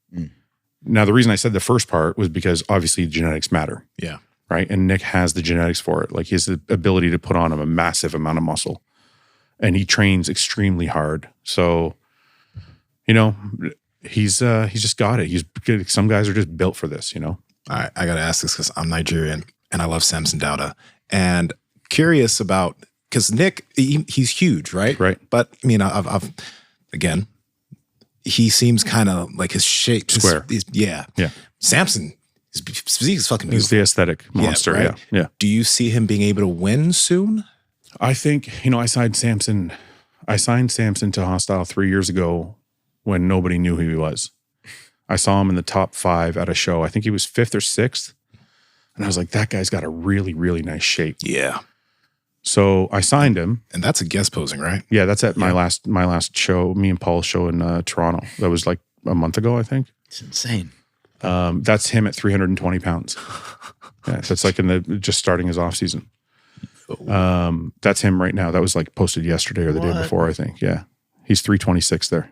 Now, the reason I said the first part was because obviously genetics matter. Yeah. Right. And Nick has the genetics for it. Like he has the ability to put on a massive amount of muscle and he trains extremely hard. So, you know, he's just got it. He's good. Some guys are just built for this, you know? I got to ask this because I'm Nigerian and I love Samson Dauda. And curious about, because Nick, he's huge, right? Right. But I mean, I've again, he seems kind of like his shape. Square. Yeah. Samson, his physique is fucking He's beautiful. the aesthetic monster. Yeah, right? Yeah. Do you see him being able to win soon? I think, you know, I signed Samson to Hosstile 3 years ago when nobody knew who he was. I saw him in the top 5 at a show. I think he was 5th or 6th. And I was like, that guy's got a really, really nice shape. Yeah. So I signed him. And that's a guest posing, right? Yeah, that's at my last show, me and Paul's show in Toronto. That was like a month ago, I think. It's insane. That's him at 320 pounds. Yeah, that's like just starting his off season. That's him right now. That was like posted yesterday or the day before, I think. Yeah. He's 326 there.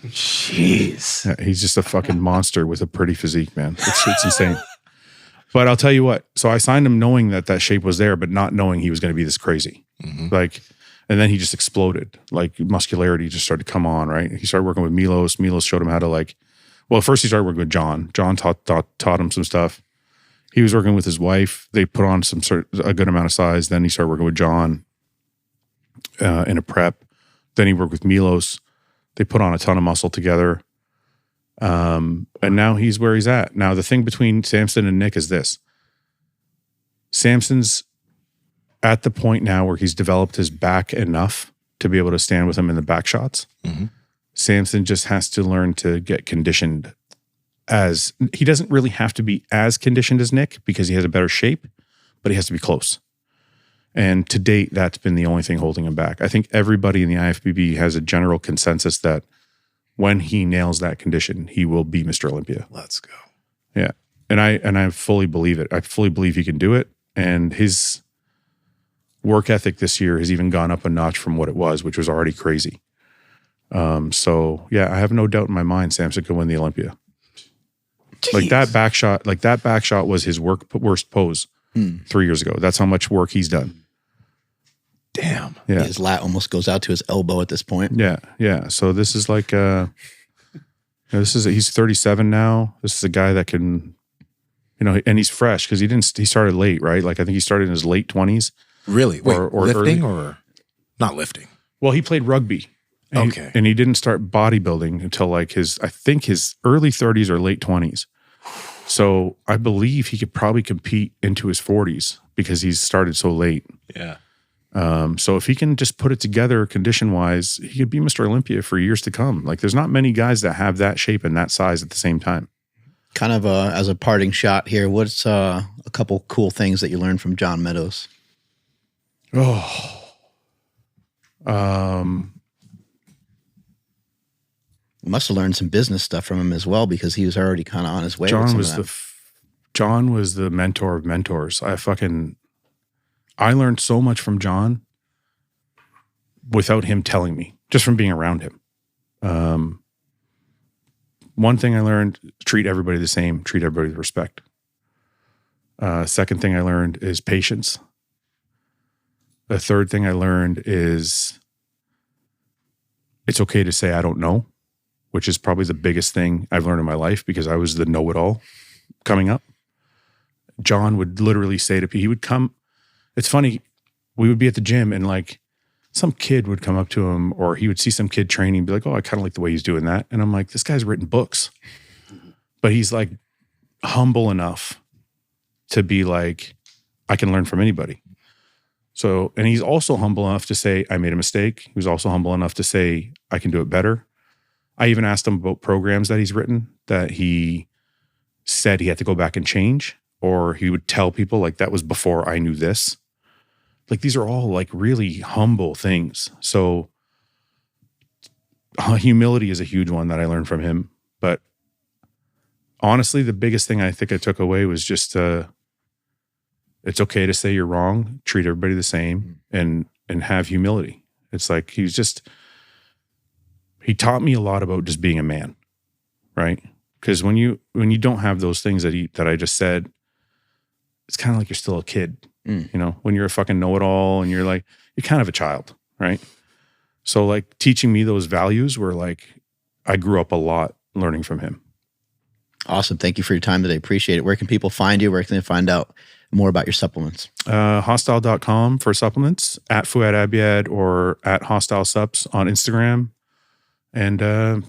Jeez. Yeah, he's just a fucking monster with a pretty physique, man. It's insane. But I'll tell you what. So I signed him knowing that shape was there, but not knowing he was going to be this crazy. Like, and then he just exploded. Like muscularity just started to come on, right? He started working with Meadows. Meadows showed him how to like, well, first he started working with John. John taught him some stuff. He was working with his wife. They put on a good amount of size. Then he started working with John in a prep. Then he worked with Meadows. They put on a ton of muscle together. And now he's where he's at. Now, the thing between Samson and Nick is this. Samson's at the point now where he's developed his back enough to be able to stand with him in the back shots. Samson just has to learn to get conditioned he doesn't really have to be as conditioned as Nick because he has a better shape, but he has to be close. And to date, that's been the only thing holding him back. I think everybody in the IFBB has a general consensus that when he nails that condition, he will be Mr. Olympia. Let's go. Yeah. And I fully believe it. I fully believe he can do it. And his work ethic this year has even gone up a notch from what it was, which was already crazy. So yeah, I have no doubt in my mind Samson could win the Olympia. Jeez. Like that back shot was his worst pose 3 years ago. That's how much work he's done. Damn. Yeah. His lat almost goes out to his elbow at this point. Yeah. Yeah. So this is like, he's 37 now. This is a guy that can, you know, and he's fresh because he started late, right? Like I think he started in his late 20s. Really? Wait, or lifting early. or not lifting? Well, he played rugby. And Okay. and he didn't start bodybuilding until like his early 30s or late 20s. So I believe he could probably compete into his 40s because he's started so late. Yeah. So if he can just put it together condition-wise, he could be Mr. Olympia for years to come. Like there's not many guys that have that shape and that size at the same time. Kind of as a parting shot here, what's a couple cool things that you learned from John Meadows? You must have learned some business stuff from him as well because he was already kind of on his way. John was the mentor of mentors. I learned so much from John without him telling me, just from being around him. One thing I learned, treat everybody the same, treat everybody with respect. Second thing I learned is patience. The third thing I learned is it's okay to say I don't know, which is probably the biggest thing I've learned in my life because I was the know-it-all coming up. John would literally say to people, he would come, it's funny, we would be at the gym and like some kid would come up to him or he would see some kid training and be like, oh, I kind of like the way he's doing that. And I'm like, this guy's written books. But he's like humble enough to be like, I can learn from anybody. So, and he's also humble enough to say, I made a mistake. He was also humble enough to say, I can do it better. I even asked him about programs that he's written that he said he had to go back and change or he would tell people like that was before I knew this. Like these are all like really humble things. So humility is a huge one that I learned from him. But honestly, the biggest thing I think I took away was just it's okay to say you're wrong, treat everybody the same, and have humility. It's like he taught me a lot about just being a man, right? Because when you don't have those things that I just said, it's kind of like you're still a kid, you know, when you're a fucking know-it-all and you're kind of a child, right? So like teaching me those values were like, I grew up a lot learning from him. Awesome. Thank you for your time today. Appreciate it. Where can people find you? Where can they find out more about your supplements? Hosstile.com for supplements, at Fouad Abiad or at Hosstile Sups on Instagram. And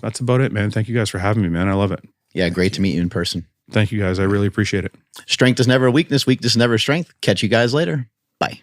that's about it, man. Thank you guys for having me, man. I love it. Yeah, great to meet you in person. Thank you guys. I really appreciate it. Strength is never a weakness. Weakness is never a strength. Catch you guys later. Bye.